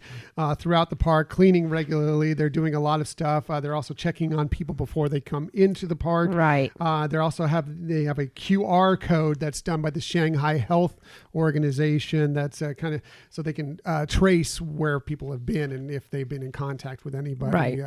[SPEAKER 1] throughout the park, cleaning regularly. They're doing a lot of stuff. They're also checking on people before they come into the park.
[SPEAKER 2] Right.
[SPEAKER 1] They have a QR code that's done by the Shanghai Health Organization. That's kind of so they can trace where people have been and if they've been in contact with anybody.
[SPEAKER 2] Right.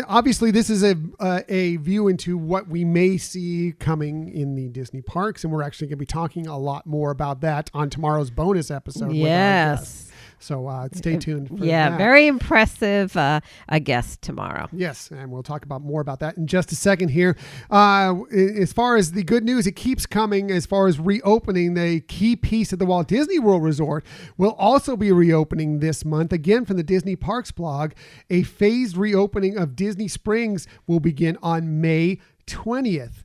[SPEAKER 1] Obviously this is a view into what we may see coming in the Disney parks, and we're actually going to be talking a lot more about that on tomorrow's bonus episode.
[SPEAKER 2] Yes.
[SPEAKER 1] So stay tuned for that.
[SPEAKER 2] Very impressive a guest tomorrow.
[SPEAKER 1] Yes, and we'll talk more about that in just a second here. As far as the good news, it keeps coming as far as reopening. The key piece of the Walt Disney World Resort will also be reopening this month. Again, from the Disney Parks blog, a phased reopening of Disney Springs will begin on May 20th.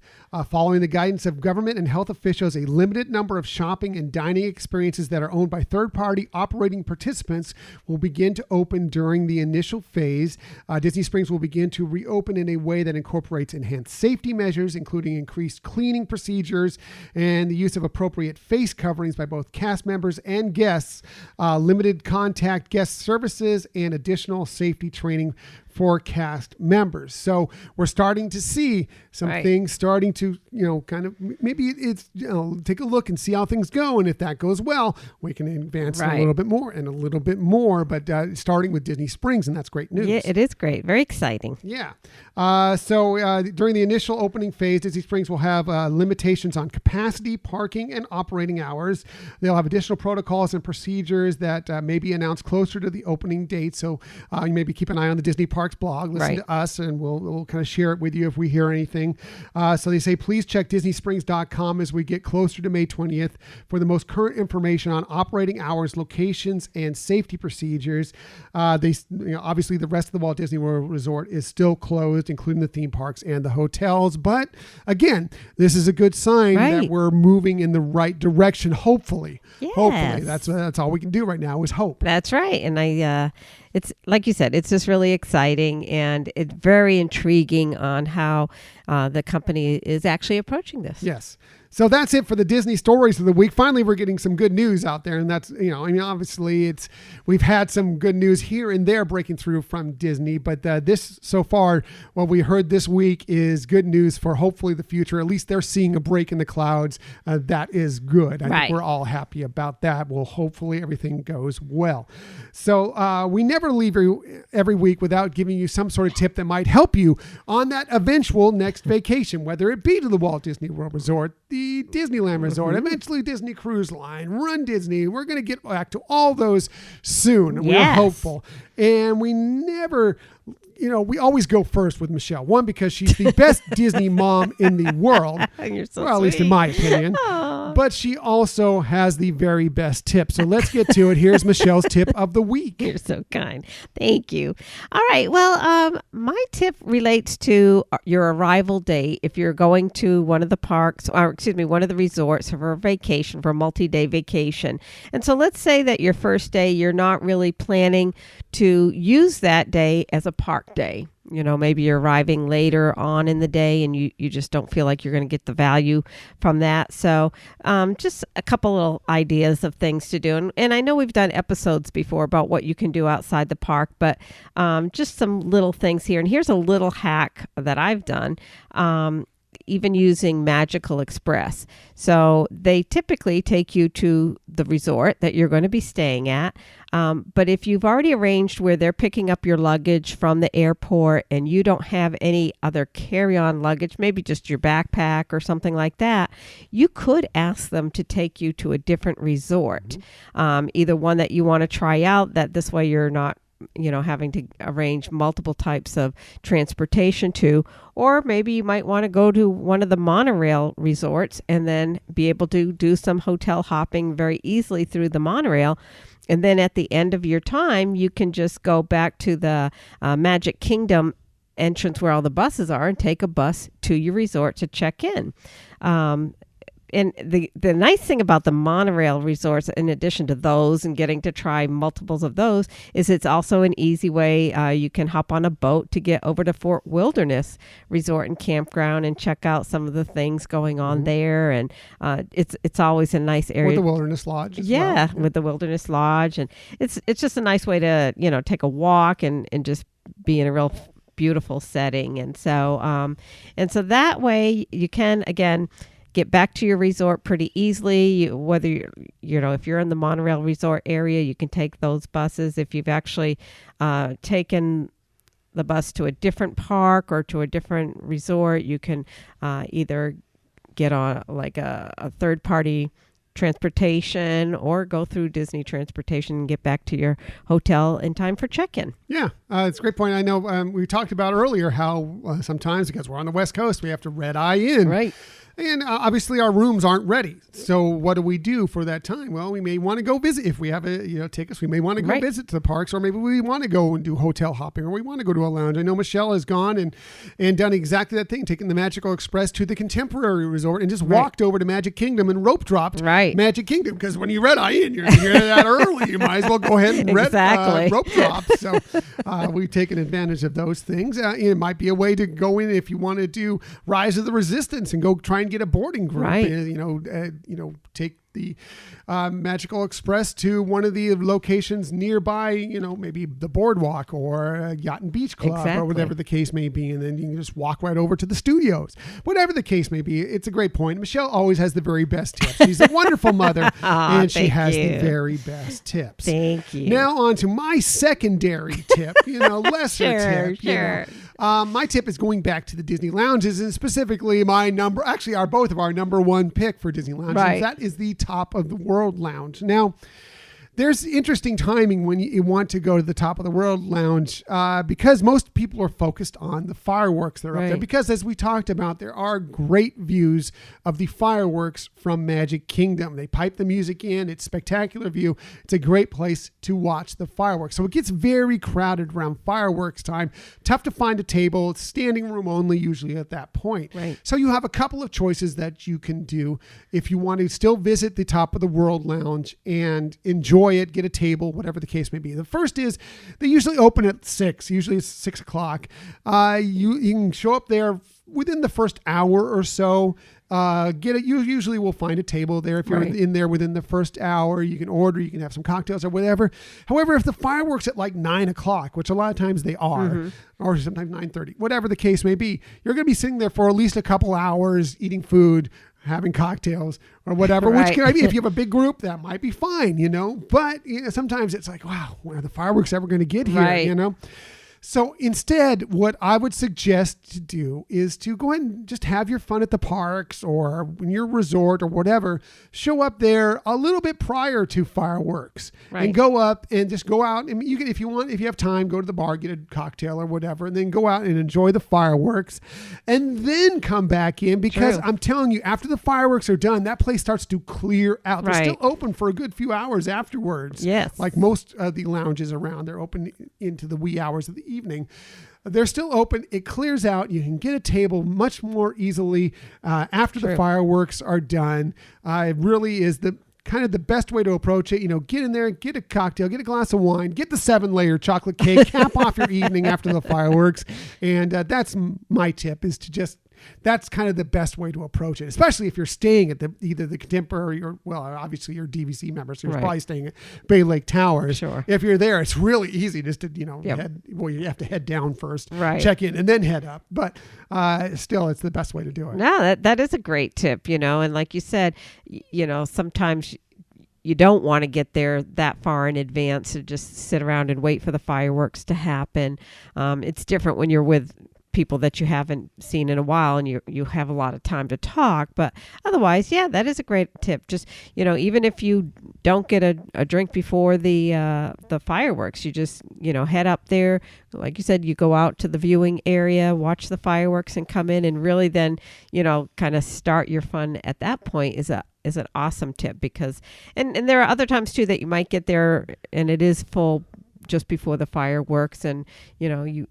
[SPEAKER 1] Following the guidance of government and health officials, a limited number of shopping and dining experiences that are owned by third-party operating participants will begin to open during the initial phase. Disney Springs will begin to reopen in a way that incorporates enhanced safety measures, including increased cleaning procedures and the use of appropriate face coverings by both cast members and guests, limited contact guest services, and additional safety training for cast members. So we're starting to see some things starting to, kind of maybe it's, take a look and see how things go. And if that goes well, we can advance a little bit more and a little bit more, but starting with Disney Springs, and that's great news.
[SPEAKER 2] Yeah, it is great. Very exciting.
[SPEAKER 1] Yeah. So during the initial opening phase, Disney Springs will have limitations on capacity, parking, and operating hours. They'll have additional protocols and procedures that may be announced closer to the opening date. So you maybe keep an eye on the Disney Parks blog, listen to us, and we'll kind of share it with you if we hear anything. So they say, please check DisneySprings.com as we get closer to May 20th for the most current information on operating hours, locations, and safety procedures. Obviously the rest of the Walt Disney World Resort is still closed, including the theme parks and the hotels. But again, this is a good sign that we're moving in the right direction. Hopefully, that's all we can do right now is hope.
[SPEAKER 2] That's right. And it's like you said, it's just really exciting, and it's very intriguing on how the company is actually approaching this.
[SPEAKER 1] Yes. So that's it for the Disney stories of the week. Finally, we're getting some good news out there. And that's, obviously we've had some good news here and there breaking through from Disney, but this so far, what we heard this week is good news for hopefully the future. At least they're seeing a break in the clouds. That is good. I think we're all happy about that. Well, hopefully everything goes well. So we never leave every week without giving you some sort of tip that might help you on that eventual next vacation, whether it be to the Walt Disney World Resort, the Disneyland Resort, eventually Disney Cruise Line, Run Disney. We're going to get back to all those soon. We're hopeful. And we never, we always go first with Michelle. One, because she's the best Disney mom in the world.
[SPEAKER 2] You're so
[SPEAKER 1] at least in my opinion. But she also has the very best tip. So let's get to it. Here's Michelle's tip of the week.
[SPEAKER 2] You're so kind. Thank you. All right. Well, my tip relates to your arrival date if you're going to one of the parks, one of the resorts for a vacation, for a multi-day vacation. And so let's say that your first day, you're not really planning to use that day as a park day. Maybe you're arriving later on in the day and you just don't feel like you're going to get the value from that. So just a couple little ideas of things to do. And I know we've done episodes before about what you can do outside the park, but just some little things here. And here's a little hack that I've done. even using Magical Express. So they typically take you to the resort that you're going to be staying at. But if you've already arranged where they're picking up your luggage from the airport and you don't have any other carry-on luggage, maybe just your backpack or something like that, you could ask them to take you to a different resort, either one that you want to try out, that this way you're not having to arrange multiple types of transportation to, or maybe you might want to go to one of the monorail resorts and then be able to do some hotel hopping very easily through the monorail. And then at the end of your time, you can just go back to the Magic Kingdom entrance where all the buses are and take a bus to your resort to check in. And the nice thing about the monorail resorts, in addition to those and getting to try multiples of those, is it's also an easy way. You can hop on a boat to get over to Fort Wilderness Resort and Campground and check out some of the things going on there. And it's always a nice area.
[SPEAKER 1] With the Wilderness Lodge as well.
[SPEAKER 2] With the Wilderness Lodge. And it's just a nice way to, take a walk and just be in a real beautiful setting. And so that way you can, again, get back to your resort pretty easily. Whether if you're in the monorail resort area, you can take those buses. If you've actually taken the bus to a different park or to a different resort, you can either get on like a third party transportation or go through Disney transportation and get back to your hotel in time for check-in.
[SPEAKER 1] Yeah, it's a great point. I know we talked about earlier how sometimes, because we're on the West Coast, we have to red eye in.
[SPEAKER 2] Right.
[SPEAKER 1] And obviously our rooms aren't ready. So what do we do for that time? Well, we may want to go visit. If we have tickets, we may want to go visit to the parks, or maybe we want to go and do hotel hopping, or we want to go to a lounge. I know Michelle has gone and done exactly that thing, taken the Magical Express to the Contemporary Resort and just walked over to Magic Kingdom and rope dropped Magic Kingdom. Because when you red eye in, you're that early. You might as well go ahead and rope drop. So we've taken advantage of those things. It might be a way to go in if you want to do Rise of the Resistance and go try and get a boarding group, take the Magical Express to one of the locations nearby, maybe the Boardwalk or Yacht and Beach Club or whatever the case may be. And then you can just walk right over to the studios, whatever the case may be. It's a great point. Michelle always has the very best tips. She's a wonderful mother and she has the very best tips.
[SPEAKER 2] Thank you.
[SPEAKER 1] Now on to my secondary tip, lesser tip.
[SPEAKER 2] Sure.
[SPEAKER 1] My tip is going back to the Disney lounges, and specifically both of our number one pick for Disney lounges.
[SPEAKER 2] Right.
[SPEAKER 1] That is the Top of the World Lounge. Now, there's interesting timing when you want to go to the Top of the World Lounge because most people are focused on the fireworks that are up there. Because as we talked about, there are great views of the fireworks from Magic Kingdom. They pipe the music in. It's a spectacular view. It's a great place to watch the fireworks. So it gets very crowded around fireworks time. Tough to find a table. It's standing room only usually at that point.
[SPEAKER 2] Right.
[SPEAKER 1] So you have a couple of choices that you can do if you want to still visit the Top of the World Lounge and enjoy it, get a table, whatever the case may be. The first is they usually open at 6. Usually it's 6 o'clock. You can show up there within the first hour or so. You usually will find a table there. If you're in there within the first hour, you can order, you can have some cocktails or whatever. However, if the fireworks at like 9 o'clock, which a lot of times they are, or sometimes 9:30, whatever the case may be, you're going to be sitting there for at least a couple hours eating food, having cocktails or whatever, which can, if you have a big group, that might be fine, but sometimes it's like, wow, when are the fireworks ever going to get here? So instead, what I would suggest to do is to go ahead and just have your fun at the parks or in your resort or whatever. Show up there a little bit prior to fireworks and go up and just go out. And you can, if you have time, go to the bar, get a cocktail or whatever, and then go out and enjoy the fireworks and then come back in because I'm telling you, after the fireworks are done, that place starts to clear out. They're still open for a good few hours afterwards.
[SPEAKER 2] Yes.
[SPEAKER 1] Like most of the lounges around, they're open into the wee hours of the evening. They're still open. It clears out. You can get a table much more easily after the fireworks are done. It really is the best way to approach it. Get in there, get a cocktail, get a glass of wine, get the 7-layer chocolate cake, cap off your evening after the fireworks. And that's my tip, is to just That's kind of the best way to approach it, especially if you're staying at either the Contemporary or, well, obviously you're DVC members, so you're probably staying at Bay Lake Towers.
[SPEAKER 2] Sure.
[SPEAKER 1] If you're there, it's really easy just to, you have to head down first, check in, and then head up. But still, it's the best way to do it.
[SPEAKER 2] No, that is a great tip, and like you said, sometimes you don't want to get there that far in advance to just sit around and wait for the fireworks to happen. It's different when you're with people that you haven't seen in a while and you have a lot of time to talk. But otherwise, that is a great tip. Just, even if you don't get a drink before the fireworks, you just, head up there. Like you said, you go out to the viewing area, watch the fireworks and come in, and really then, kind of start your fun at that point is an awesome tip, because and there are other times too that you might get there and it is full just before the fireworks, and you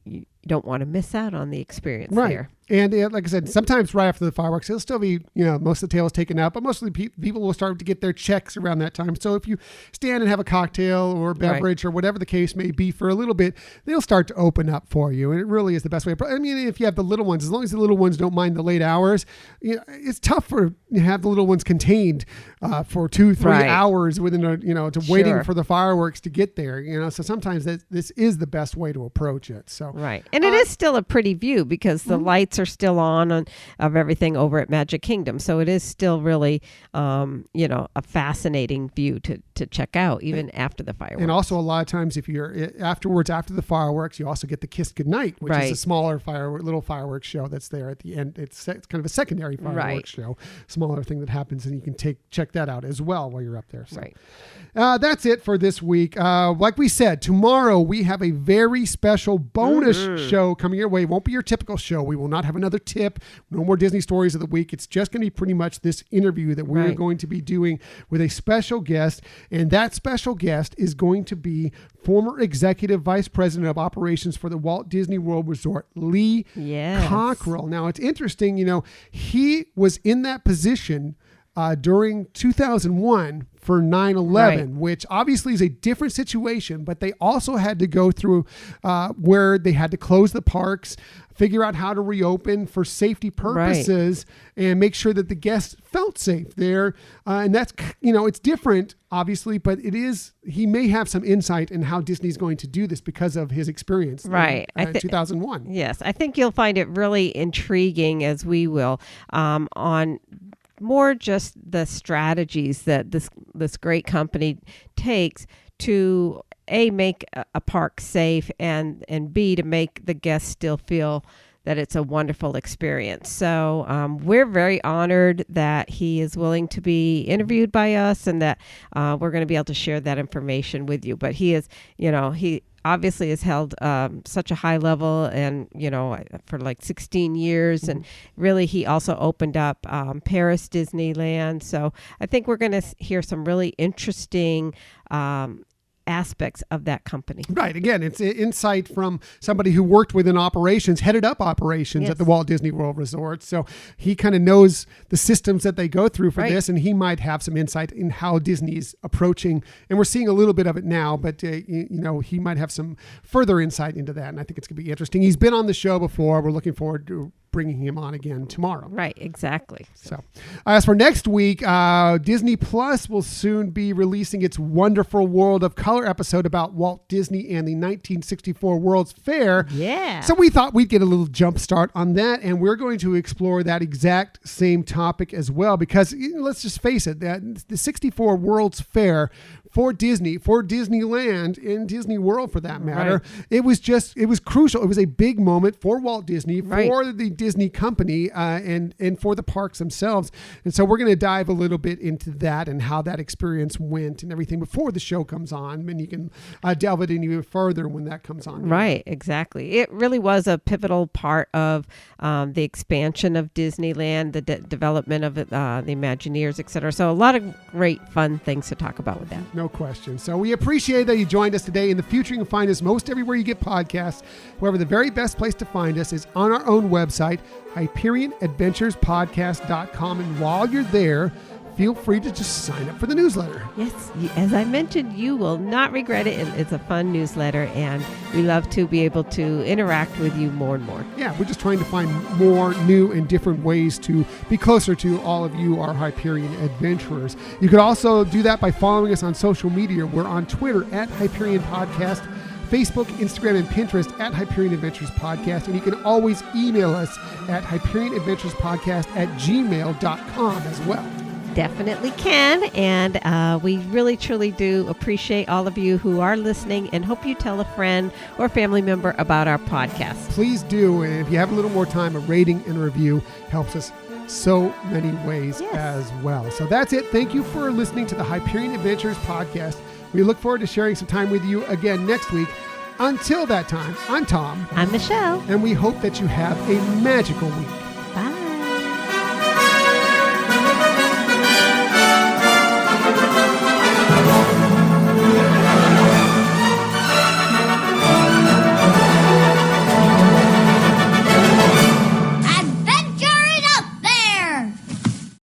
[SPEAKER 2] don't want to miss out on the experience there.
[SPEAKER 1] And like I said, sometimes right after the fireworks, it'll still be, most of the tails taken out, but most of the people will start to get their checks around that time. So if you stand and have a cocktail or beverage or whatever the case may be for a little bit, they'll start to open up for you. And it really is the best way. I mean, if you have the little ones, as long as the little ones don't mind the late hours, it's tough to have the little ones contained for 2-3 hours within waiting for the fireworks to get there. So sometimes this is the best way to approach it. So
[SPEAKER 2] and it is still a pretty view because the lights are still on of everything over at Magic Kingdom, so it is still really a fascinating view to check out even after the fireworks.
[SPEAKER 1] And also a lot of times if you're after the fireworks, you also get the Kiss Goodnight, which is a smaller little fireworks show that's there at the end. It's kind of a secondary fireworks show, smaller thing that happens, and you can check that out as well while you're up there. So that's it for this week. Like we said, tomorrow we have a very special bonus show coming your way. It won't be your typical show. We will not have another tip, no more Disney stories of the week. It's just going to be pretty much this interview that we're going to be doing with a special guest, and that special guest is going to be former Executive Vice President of Operations for the Walt Disney World Resort, Lee Cockrell. Now, it's interesting, he was in that position during 2001 for 9/11, which obviously is a different situation, but they also had to go through where they had to close the parks, figure out how to reopen for safety purposes, and make sure that the guests felt safe there. And that's, it's different, obviously, but he may have some insight in how Disney's going to do this because of his experience in 2001.
[SPEAKER 2] Yes, I think you'll find it really intriguing, as we will, on more just the strategies that this great company takes to make a park safe and B, to make the guests still feel that it's a wonderful experience. So we're very honored that he is willing to be interviewed by us, and that we're going to be able to share that information with you. But he is, he obviously has held such a high level, and for like 16 years, and really he also opened up Paris Disneyland. So I think we're going to hear some really interesting aspects of that company.
[SPEAKER 1] Right. Again, it's insight from somebody who worked within operations, headed up operations at the Walt Disney World Resort. So he kind of knows the systems that they go through for this, and he might have some insight in how Disney's approaching. And we're seeing a little bit of it now, but he might have some further insight into that. And I think it's going to be interesting. He's been on the show before. We're looking forward to bringing him on again tomorrow.
[SPEAKER 2] Right, exactly.
[SPEAKER 1] So as for next week, Disney Plus will soon be releasing its Wonderful World of Color episode about Walt Disney and the 1964 World's Fair.
[SPEAKER 2] Yeah.
[SPEAKER 1] So we thought we'd get a little jump start on that, and we're going to explore that exact same topic as well, because let's just face it, that the 64 World's Fair for Disney, for Disneyland, in Disney World for that matter, it was crucial. It was a big moment for Walt Disney, for the Disney company, and for the parks themselves. And so we're going to dive a little bit into that and how that experience went and everything before the show comes on. And you can delve it in even further when that comes on.
[SPEAKER 2] Right, exactly. It really was a pivotal part of the expansion of Disneyland, the development of the Imagineers, etc. So a lot of great fun things to talk about with that.
[SPEAKER 1] No question. So we appreciate that you joined us today. In the future, you can find us most everywhere you get podcasts. However, the very best place to find us is on our own website, HyperionAdventurespodcast.com. And while you're there, feel free to just sign up for the newsletter.
[SPEAKER 2] Yes, as I mentioned, you will not regret it. It's a fun newsletter, and we love to be able to interact with you more and more.
[SPEAKER 1] Yeah, we're just trying to find more new and different ways to be closer to all of you, our Hyperion adventurers. You could also do that by following us on social media. We're on Twitter at Hyperion Podcast, Facebook, Instagram, and Pinterest at Hyperion Adventures Podcast. And you can always email us at HyperionAdventuresPodcast@gmail.com as well.
[SPEAKER 2] Definitely can. And we really, truly do appreciate all of you who are listening and hope you tell a friend or family member about our podcast.
[SPEAKER 1] Please do. And if you have a little more time, a rating and a review helps us so many ways as well. So that's it. Thank you for listening to the Hyperion Adventures Podcast. We look forward to sharing some time with you again next week. Until that time, I'm Tom.
[SPEAKER 2] I'm Michelle.
[SPEAKER 1] And we hope that you have a magical week.